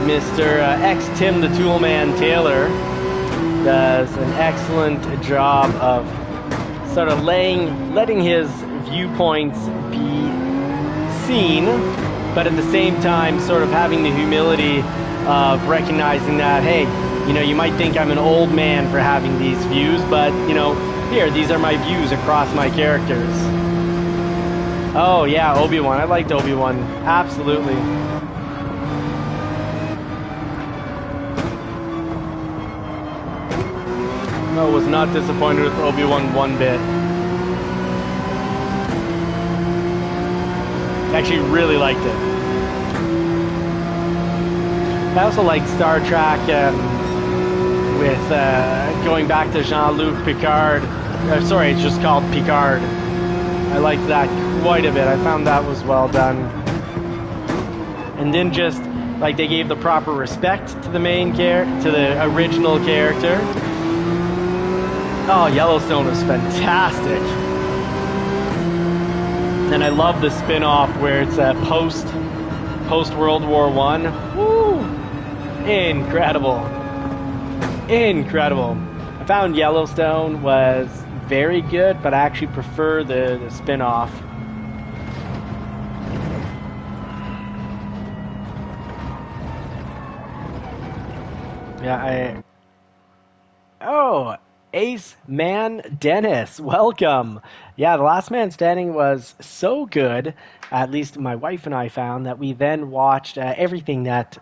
Mr. X Tim the Toolman Taylor does an excellent job of sort of letting his viewpoints be seen, but at the same time sort of having the humility of recognizing that, hey, you know, you might think I'm an old man for having these views, but, you know, here, these are my views across my characters. Oh, yeah, Obi-Wan. I liked Obi-Wan. Absolutely. I was not disappointed with Obi-Wan one bit. Actually really liked it. I also like Star Trek with going back to Jean-Luc Picard. Sorry, it's just called Picard. I liked that quite a bit. I found that was well done. And then just like they gave the proper respect to the to the original character. Oh, Yellowstone was fantastic. And I love the spin-off where it's post World War I. Woo! Incredible. Incredible. I found Yellowstone was very good, but I actually prefer the spin-off. Yeah, Oh, Ace Man Dennis, welcome. Yeah, The Last Man Standing was so good, at least my wife and I found, that we then watched everything that,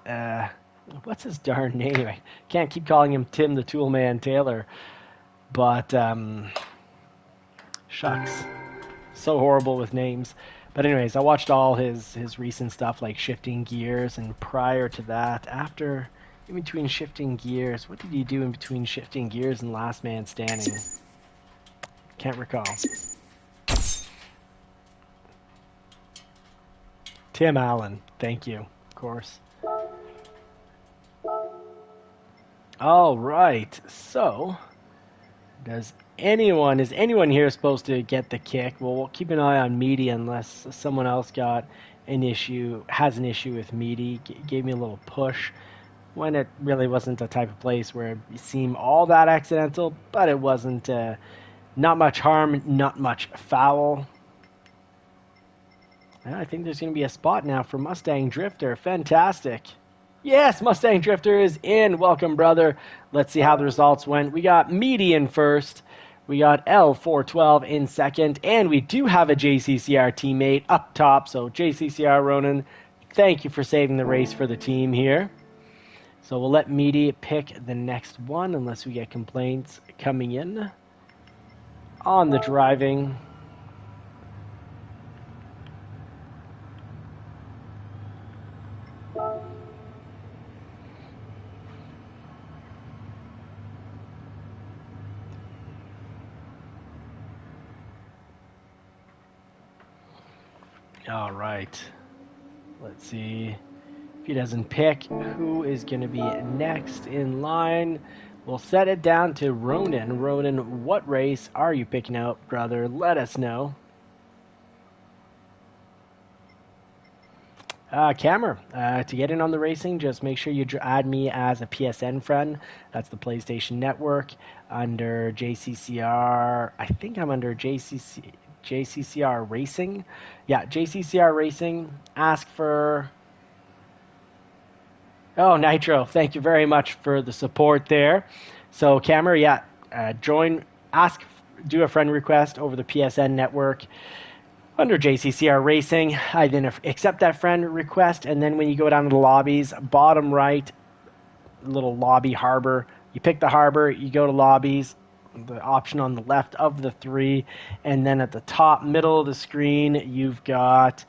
what's his darn name? I can't keep calling him Tim the Toolman Taylor, but, shucks, so horrible with names. But anyways, I watched all his recent stuff like Shifting Gears, and prior to that, in between Shifting Gears, what did he do in between Shifting Gears and Last Man Standing? Can't recall. Tim Allen, thank you, of course. All right, so is anyone here supposed to get the kick? Well, we'll keep an eye on Meaty unless someone else has an issue with Meaty. Gave me a little push when it really wasn't the type of place where it seemed all that accidental, but it wasn't not much harm, not much foul. And I think there's going to be a spot now for Mustang Drifter. Fantastic. Yes, Mustang Drifter is in. Welcome, brother. Let's see how the results went. We got Meaty in first. We got L412 in second. And we do have a JCCR teammate up top. So JCCR Ronan, thank you for saving the race for the team here. So we'll let Meaty pick the next one unless we get complaints coming in on the driving. All right. Let's see. If he doesn't pick, who is going to be next in line? We'll set it down to Ronan. Ronan, what race are you picking out, brother? Let us know. Cameron, to get in on the racing, just make sure you add me as a PSN friend. That's the PlayStation Network under JCCR. I think I'm under JCCR Racing. Yeah, JCCR Racing. Ask for... Oh, Nitro, thank you very much for the support there. So, Cameron, yeah, do a friend request over the PSN Network under JCCR Racing. I then accept that friend request, and then when you go down to the lobbies, bottom right, little lobby harbor, you pick the harbor, you go to lobbies, the option on the left of the three, and then at the top middle of the screen, you've got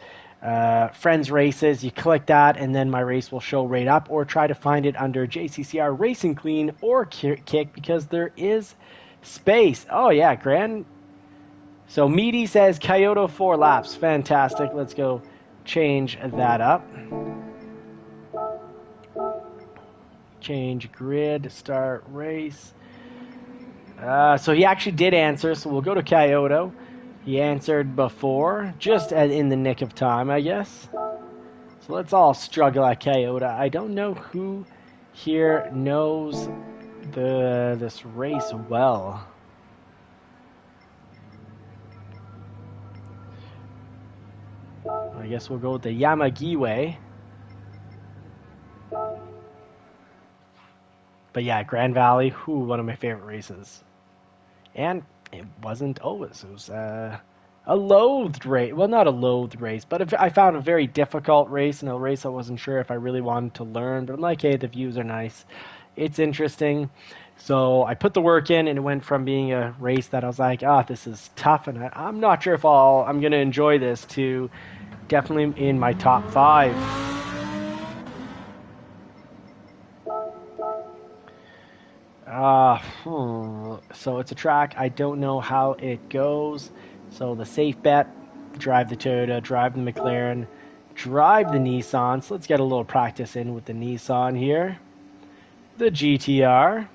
friends races. You click that, and then my race will show right up, or try to find it under JCCR Racing Clean or Kick, because there is space. Oh yeah, Gran. So Meaty says Kyoto 4 laps. Fantastic. Let's go change that up. Change grid, start race. So he actually did answer, so we'll go to Kyoto. He answered before, just in the nick of time, I guess. So let's all struggle at Kyoto. I don't know who here knows this race well. I guess we'll go with the Yamagiwe. But yeah, Grand Valley, one of my favorite races. And it wasn't always. It was a loathed race. Well, not a loathed race, but I found a very difficult race, and a race I wasn't sure if I really wanted to learn. But I'm like, hey, the views are nice. It's interesting. So I put the work in, and it went from being a race that I was like, this is tough, and I'm not sure if I'm going to enjoy this, to definitely in my top 5. So it's a track. I don't know how it goes. So the safe bet, drive the Toyota, drive the McLaren, drive the Nissan. So let's get a little practice in with the Nissan here. The GTR.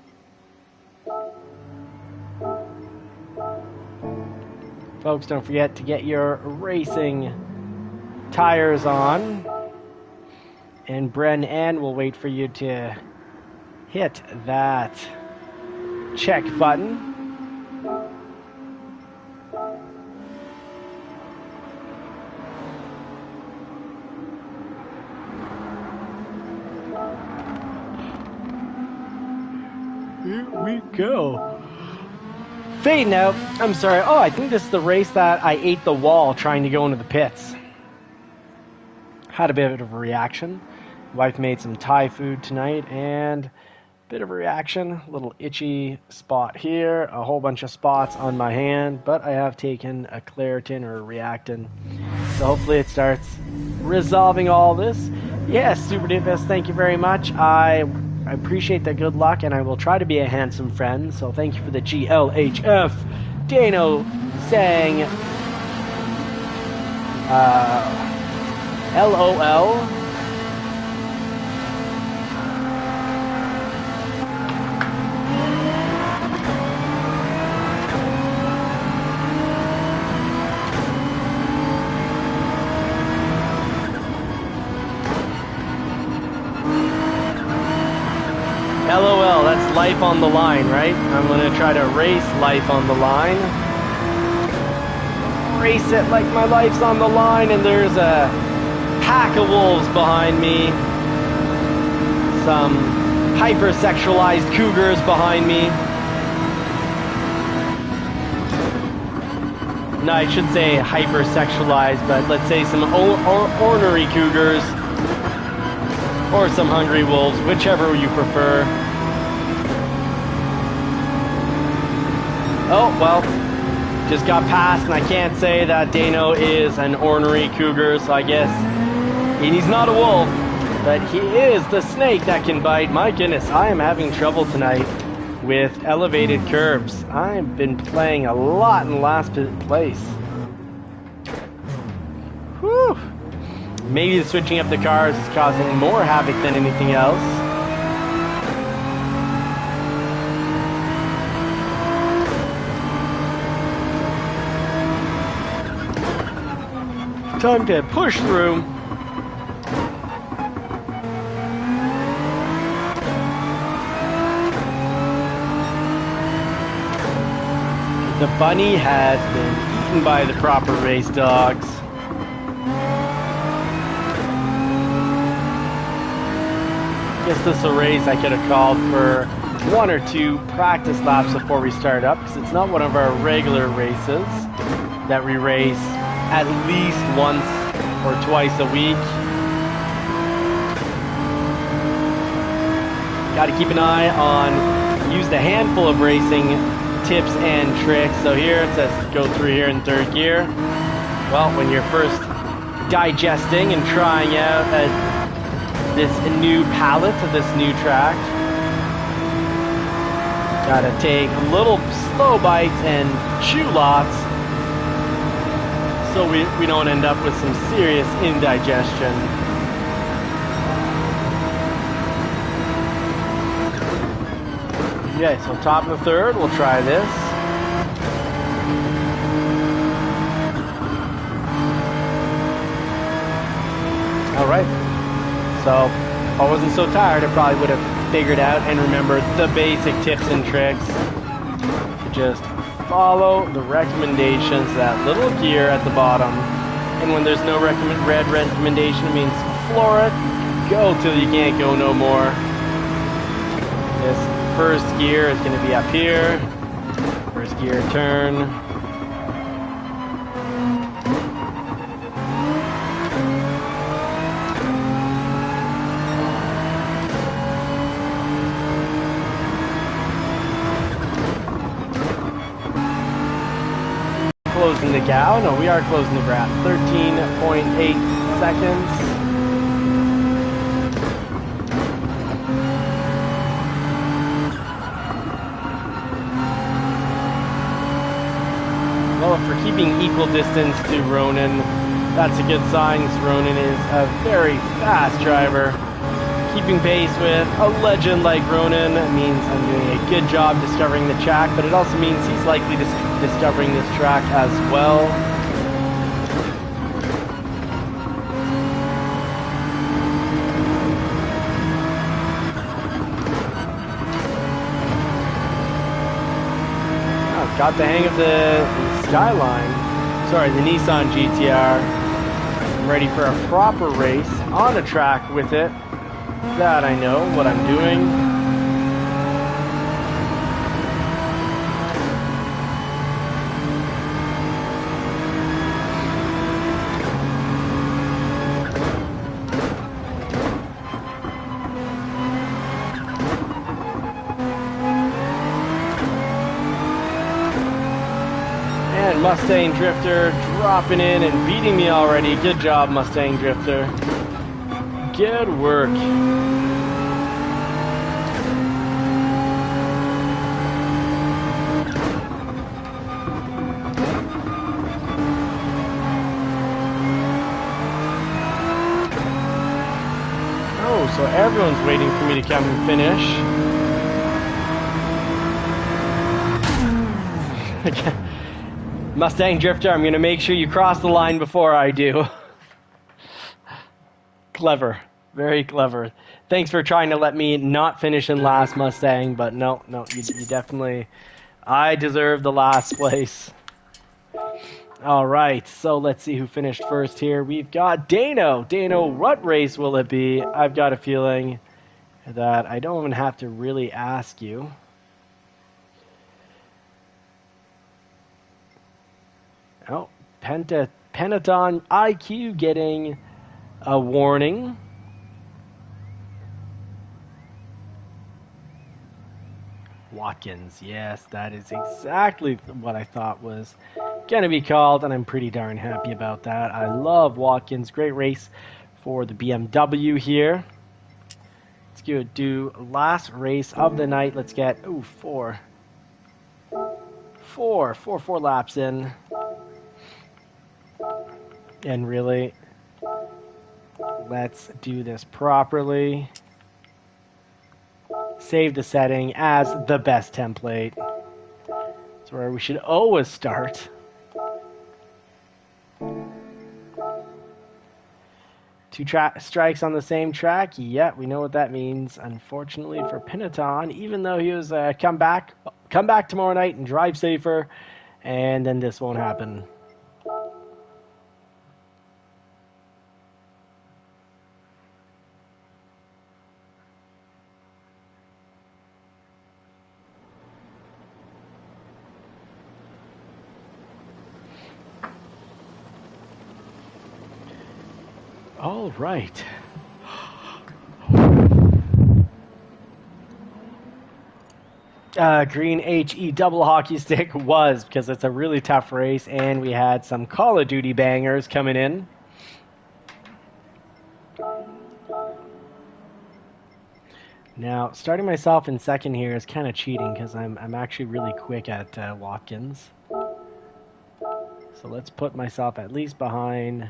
Folks, don't forget to get your racing tires on. And Bren N will wait for you to hit that check button. Here we go. Fading out. I'm sorry. Oh, I think this is the race that I ate the wall trying to go into the pits. Had a bit of a reaction. Wife made some Thai food tonight, and bit of a reaction, a little itchy spot here, a whole bunch of spots on my hand, but I have taken a Claritin or a Reactin, so hopefully it starts resolving all this. Yes, Super Doofus, thank you very much. I appreciate the good luck, and I will try to be a handsome friend, so thank you for the GLHF. Dano saying LOL. LOL, that's life on the line, right? I'm going to try to race life on the line. Race it like my life's on the line, and there's a pack of wolves behind me. Some hypersexualized cougars behind me. No, I should say hypersexualized, but let's say some ornery cougars. Or some hungry wolves, whichever you prefer. Oh, well, just got past, and I can't say that Dano is an ornery cougar, so I guess he's not a wolf, but he is the snake that can bite. My goodness, I am having trouble tonight with elevated curbs. I've been playing a lot in last place. Whew. Maybe the switching up the cars is causing more havoc than anything else. Time to push through. The bunny has been eaten by the proper race dogs. I guess this is a race I could have called for 1 or 2 practice laps before we start up, because it's not one of our regular races that we race at least once or twice a week. Got to keep an eye on, used a handful of racing tips and tricks. So here it says go through here in 3rd gear. Well, when you're first digesting and trying out this new palette of this new track, gotta take little slow bites and chew lots so we don't end up with some serious indigestion. Okay, so top of the 3rd, we'll try this. All right. So if I wasn't so tired, I probably would have figured out and remembered the basic tips and tricks to just follow the recommendations, that little gear at the bottom. And when there's no red recommendation, it means floor it, go till you can't go no more. This first gear is going to be up here. First gear turn. Closing the gap. Oh, no, we are closing the gap. 13.8 seconds. Well, for keeping equal distance to Ronan, that's a good sign. Ronan is a very fast driver. Keeping pace with a legend like Ronan means I'm doing a good job discovering the track, but it also means he's likely discovering this track as well. I've got the hang of the Skyline. Sorry, the Nissan GTR. I'm ready for a proper race on a track with it. That I know what I'm doing. And Mustang Drifter dropping in and beating me already. Good job, Mustang Drifter. Good work. Oh, so everyone's waiting for me to come and finish. Mustang Drifter, I'm going to make sure you cross the line before I do. Clever. Very clever. Thanks for trying to let me not finish in last, Mustang, but no, you definitely... I deserve the last place. Alright, so let's see who finished first here. We've got Dano. Dano, what race will it be? I've got a feeling that I don't even have to really ask you. Oh, Pentaton IQ getting a warning. Watkins, yes, that is exactly what I thought was going to be called, and I'm pretty darn happy about that. I love Watkins. Great race for the BMW here. Let's do last race of the night. Let's get, four laps in. And really, let's do this properly. Save the setting as the best template. That's where we should always start. Two strikes on the same track. Yeah, we know what that means. Unfortunately for Pentaton, even though he was come back tomorrow night and drive safer, and then this won't happen. All right. Green HE double hockey stick was, because it's a really tough race, and we had some Call of Duty bangers coming in. Now, starting myself in second here is kind of cheating, because I'm actually really quick at Watkins. So let's put myself at least behind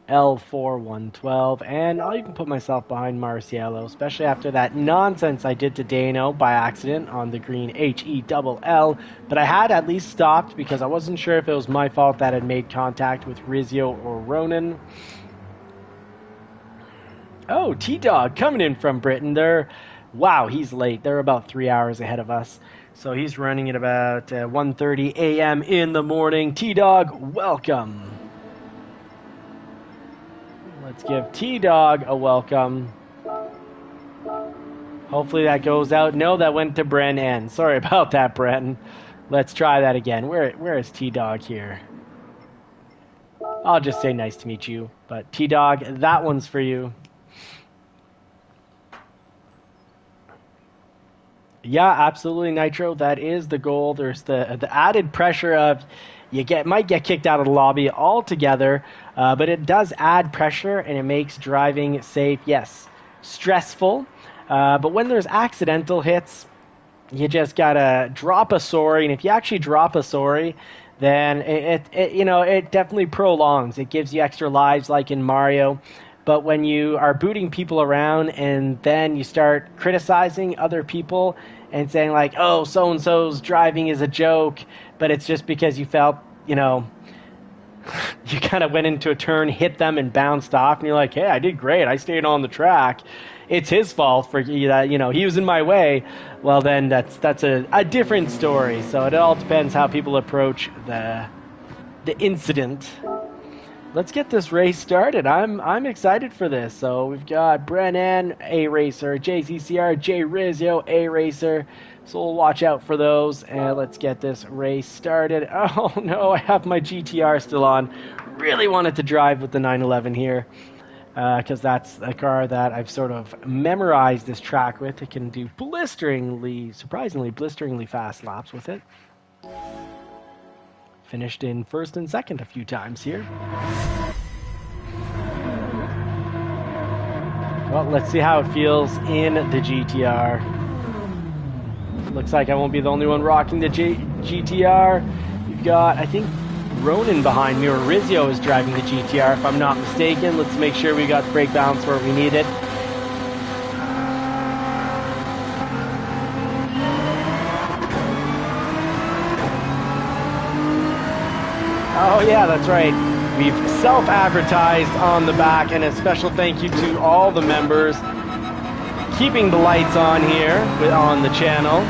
L4 112, and I'll even put myself behind Marciello, especially after that nonsense I did to Dano by accident on the green HE double L, but I had at least stopped because I wasn't sure if it was my fault that had made contact with Rizzio or Ronan. Oh, T-Dog coming in from Britain. They're Wow, he's late. They're about 3 hours ahead of us. So he's running at about 1:30 a.m. in the morning. T-Dog, welcome. Let's give T-Dog a welcome. Hopefully that goes out. No, that went to Bren N. Sorry about that, Bren. Let's try that again. Where is T-Dog here? I'll just say nice to meet you. But T-Dog, that one's for you. Yeah, absolutely, Nitro. That is the goal. There's the added pressure of might get kicked out of the lobby altogether, but it does add pressure and it makes driving safe. Yes, stressful, but when there's accidental hits, you just gotta drop a sorry, and if you actually drop a sorry, then it definitely prolongs. It gives you extra lives, like in Mario. But when you are booting people around and then you start criticizing other people and saying like, oh, so and so's driving is a joke, but it's just because you felt, you kind of went into a turn, hit them, and bounced off, and you're like, hey, I did great. I stayed on the track. It's his fault for that. He was in my way. Well, then that's a different story. So it all depends how people approach the incident. Let's get this race started. I'm excited for this. So we've got Brennan, A Racer, JCCR, J Rizzo, A Racer. So we'll watch out for those, and let's get this race started. Oh no, I have my GTR still on. Really wanted to drive with the 911 here, because that's a car that I've sort of memorized this track with. It can do surprisingly blisteringly fast laps with it. Finished in first and second a few times here. Well, let's see how it feels in the GTR. Looks like I won't be the only one rocking the GTR. You've got, I think, Ronan behind me, or Rizzo is driving the GTR, if I'm not mistaken. Let's make sure we got brake balance where we need it. Oh yeah, that's right. We've self-advertised on the back, and a special thank you to all the members keeping the lights on here on the channel.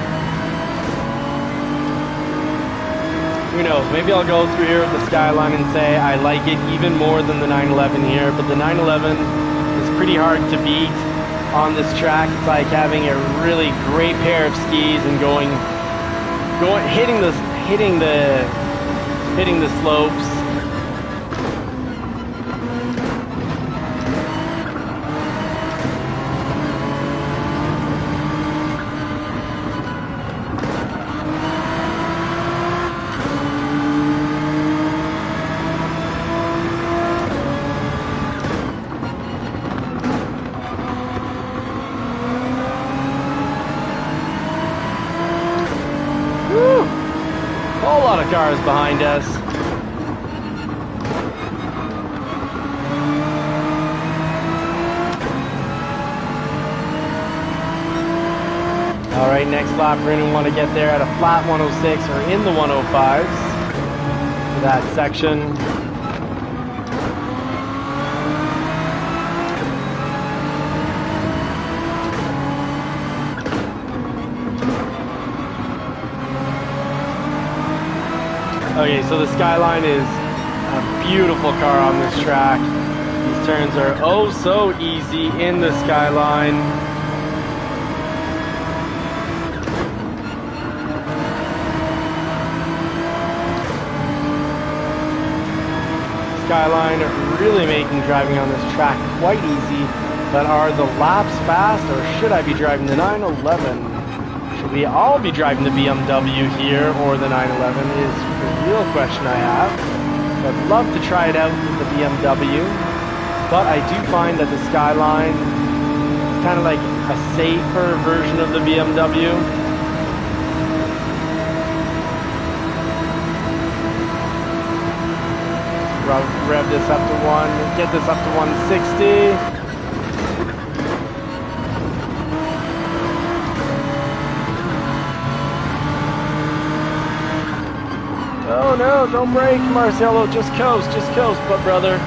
Who knows, maybe I'll go through here with the Skyline and say I like it even more than the 911 here, but the 911 is pretty hard to beat on this track. It's like having a really great pair of skis and hitting the slopes. Cars behind us. All right, next lap we're going to want to get there at a flat 106 or in the 105s for that section. Okay, so the Skyline is a beautiful car on this track. These turns are oh so easy in the Skyline. Skyline really making driving on this track quite easy, but are the laps fast, or should I be driving the 911? Should we all be driving the BMW here or the 911 is the real question I have. I'd love to try it out with the BMW, but I do find that the Skyline is kind of like a safer version of the BMW. Rev this up to get this up to 160. Oh no, don't brake, Marcelo, just coast, but brother.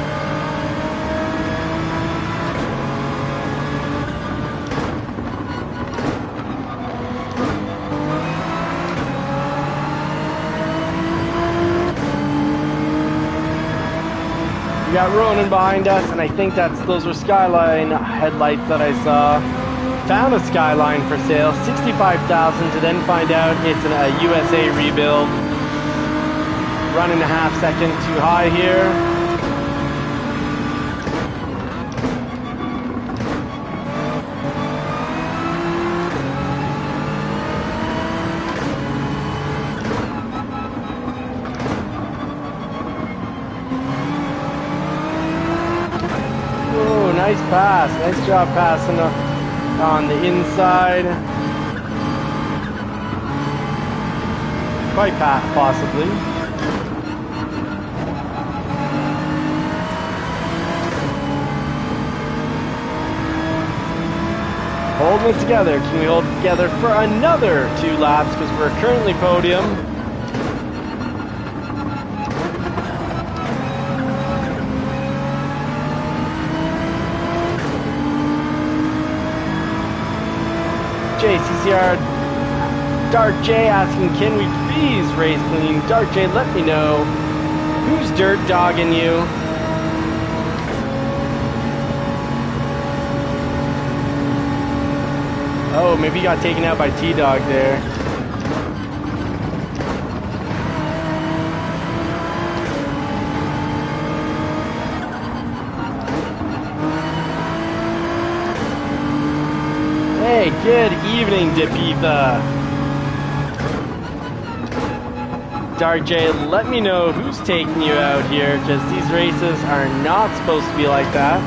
got Ronan behind us, and I think those were Skyline headlights that I saw. Found a Skyline for sale, $65,000, to then find out it's a USA rebuild. Running a half second too high here. Oh, nice pass. Nice job passing on the inside. Quite possibly. Holding it together. Can we hold it together for another 2 laps? Because we're currently podium. JCCR Dark J asking, can we please race clean? Dark J, let me know who's dirt dogging you. Oh, maybe he got taken out by T-Dog there. Hey, good evening, Dipitha. Dark J, let me know who's taking you out here, because these races are not supposed to be like that.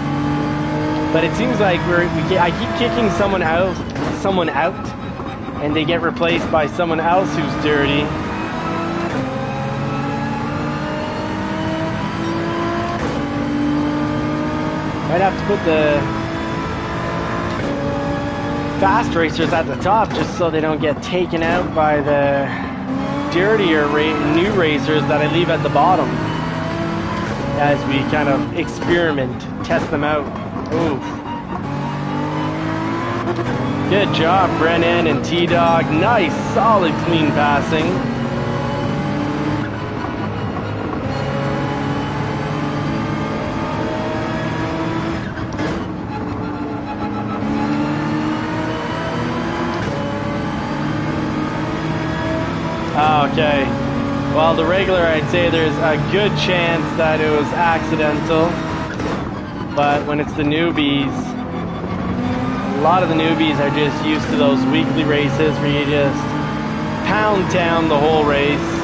But it seems like I keep kicking someone out, and they get replaced by someone else who's dirty. Might have to put the fast racers at the top just so they don't get taken out by the dirtier new racers that I leave at the bottom as we kind of experiment, test them out. Oof. Good job, Brennan and T-Dog. Nice, solid, clean passing. Okay. Well, the regular, I'd say there's a good chance that it was accidental. But when it's the newbies, a lot of the newbies are just used to those weekly races where you just pound down the whole race.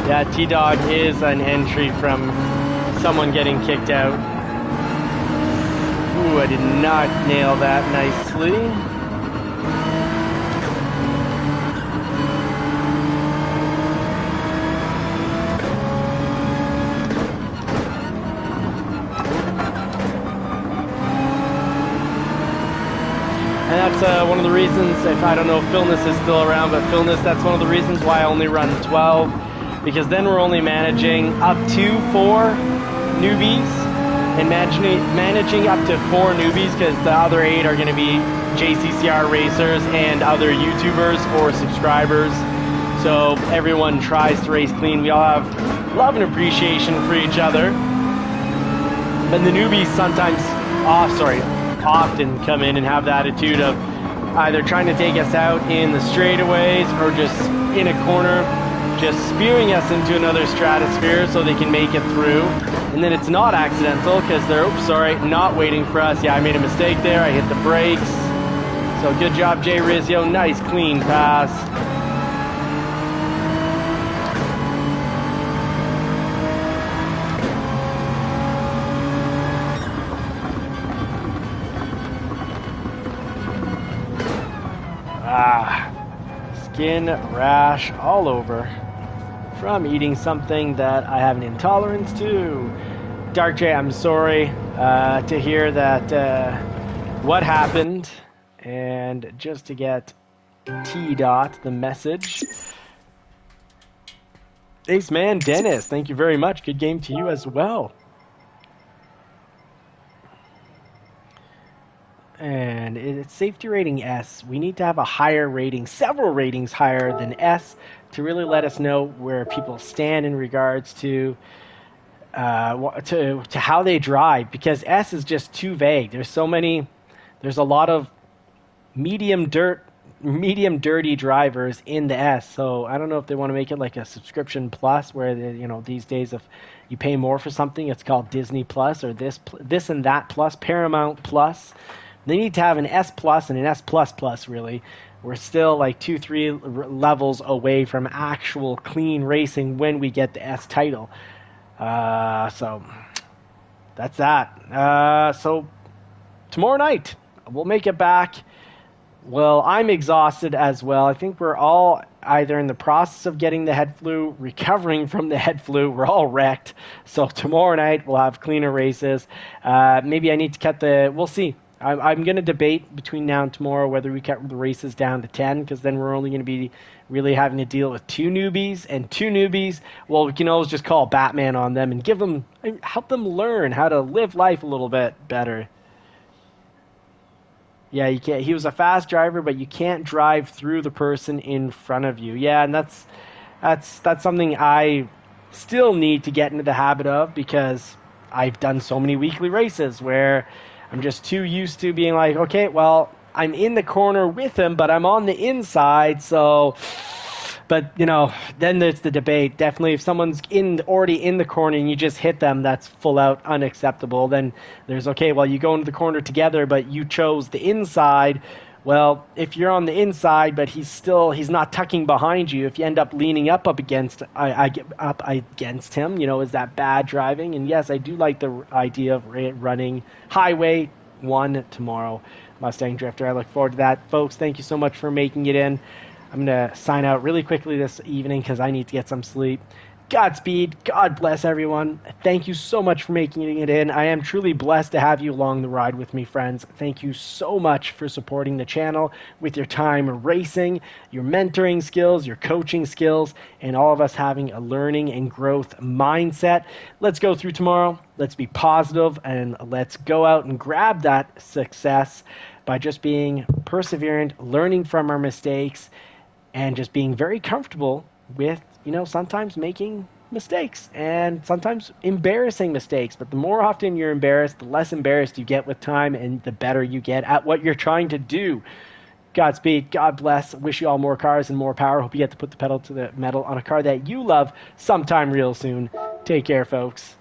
Yeah, T-Dog is an entry from someone getting kicked out. Ooh, I did not nail that nicely. And that's one of the reasons, if I don't know if Philness is still around, but Philness, that's one of the reasons why I only run 12. Because then we're only managing up to 4 newbies, and managing up to 4 newbies, because the other 8 are going to be JCCR racers and other YouTubers or subscribers. So everyone tries to race clean. We all have love and appreciation for each other. But the newbies sometimes, often come in and have the attitude of either trying to take us out in the straightaways or just in a corner, just spewing us into another stratosphere so they can make it through. And then it's not accidental because they're, not waiting for us. Yeah, I made a mistake there. I hit the brakes. So good job, Jay Rizzio. Nice, clean pass. Skin rash all over from eating something that I have an intolerance to. Dark J, I'm sorry to hear that what happened, and just to get T-Dot the message. Ace Man Dennis, thank you very much. Good game to you as well. And it's safety rating S. We need to have a higher rating, several ratings higher than S, to really let us know where people stand in regards to how they drive. Because S is just too vague. There's a lot of medium dirty drivers in the S. So I don't know if they want to make it like a subscription plus, where these days if you pay more for something, it's called Disney Plus or this and that plus, Paramount Plus. They need to have an S plus and an S plus plus. Really, we're still like 3 levels away from actual clean racing when we get the S title. So that's that. So tomorrow night we'll make it back. Well, I'm exhausted as well. I think we're all either in the process of getting the head flu, recovering from the head flu. We're all wrecked. So tomorrow night we'll have cleaner races. Maybe I need to cut we'll see. I'm going to debate between now and tomorrow whether we cut the races down to 10, because then we're only going to be really having to deal with two newbies. Well, we can always just call Batman on them and help them learn how to live life a little bit better. Yeah, you can't. He was a fast driver, but you can't drive through the person in front of you. Yeah, and that's something I still need to get into the habit of, because I've done so many weekly races where I'm just too used to being like, okay, well, I'm in the corner with him, but I'm on the inside, so. But then there's the debate. Definitely, if someone's already in the corner and you just hit them, that's full out unacceptable. Then there's, okay, well, you go into the corner together, but you chose the inside. Well, if you're on the inside, but he's not tucking behind you, if you end up leaning up against him, is that bad driving? And yes, I do like the idea of running Highway 1 tomorrow, Mustang Drifter. I look forward to that. Folks, thank you so much for making it in. I'm going to sign out really quickly this evening because I need to get some sleep. Godspeed. God bless everyone. Thank you so much for making it in. I am truly blessed to have you along the ride with me, friends. Thank you so much for supporting the channel with your time racing, your mentoring skills, your coaching skills, and all of us having a learning and growth mindset. Let's go through tomorrow. Let's be positive, and let's go out and grab that success by just being perseverant, learning from our mistakes, and just being very comfortable with, sometimes making mistakes and sometimes embarrassing mistakes. But the more often you're embarrassed, the less embarrassed you get with time, and the better you get at what you're trying to do. Godspeed. God bless. Wish you all more cars and more power. Hope you get to put the pedal to the metal on a car that you love sometime real soon. Take care, folks.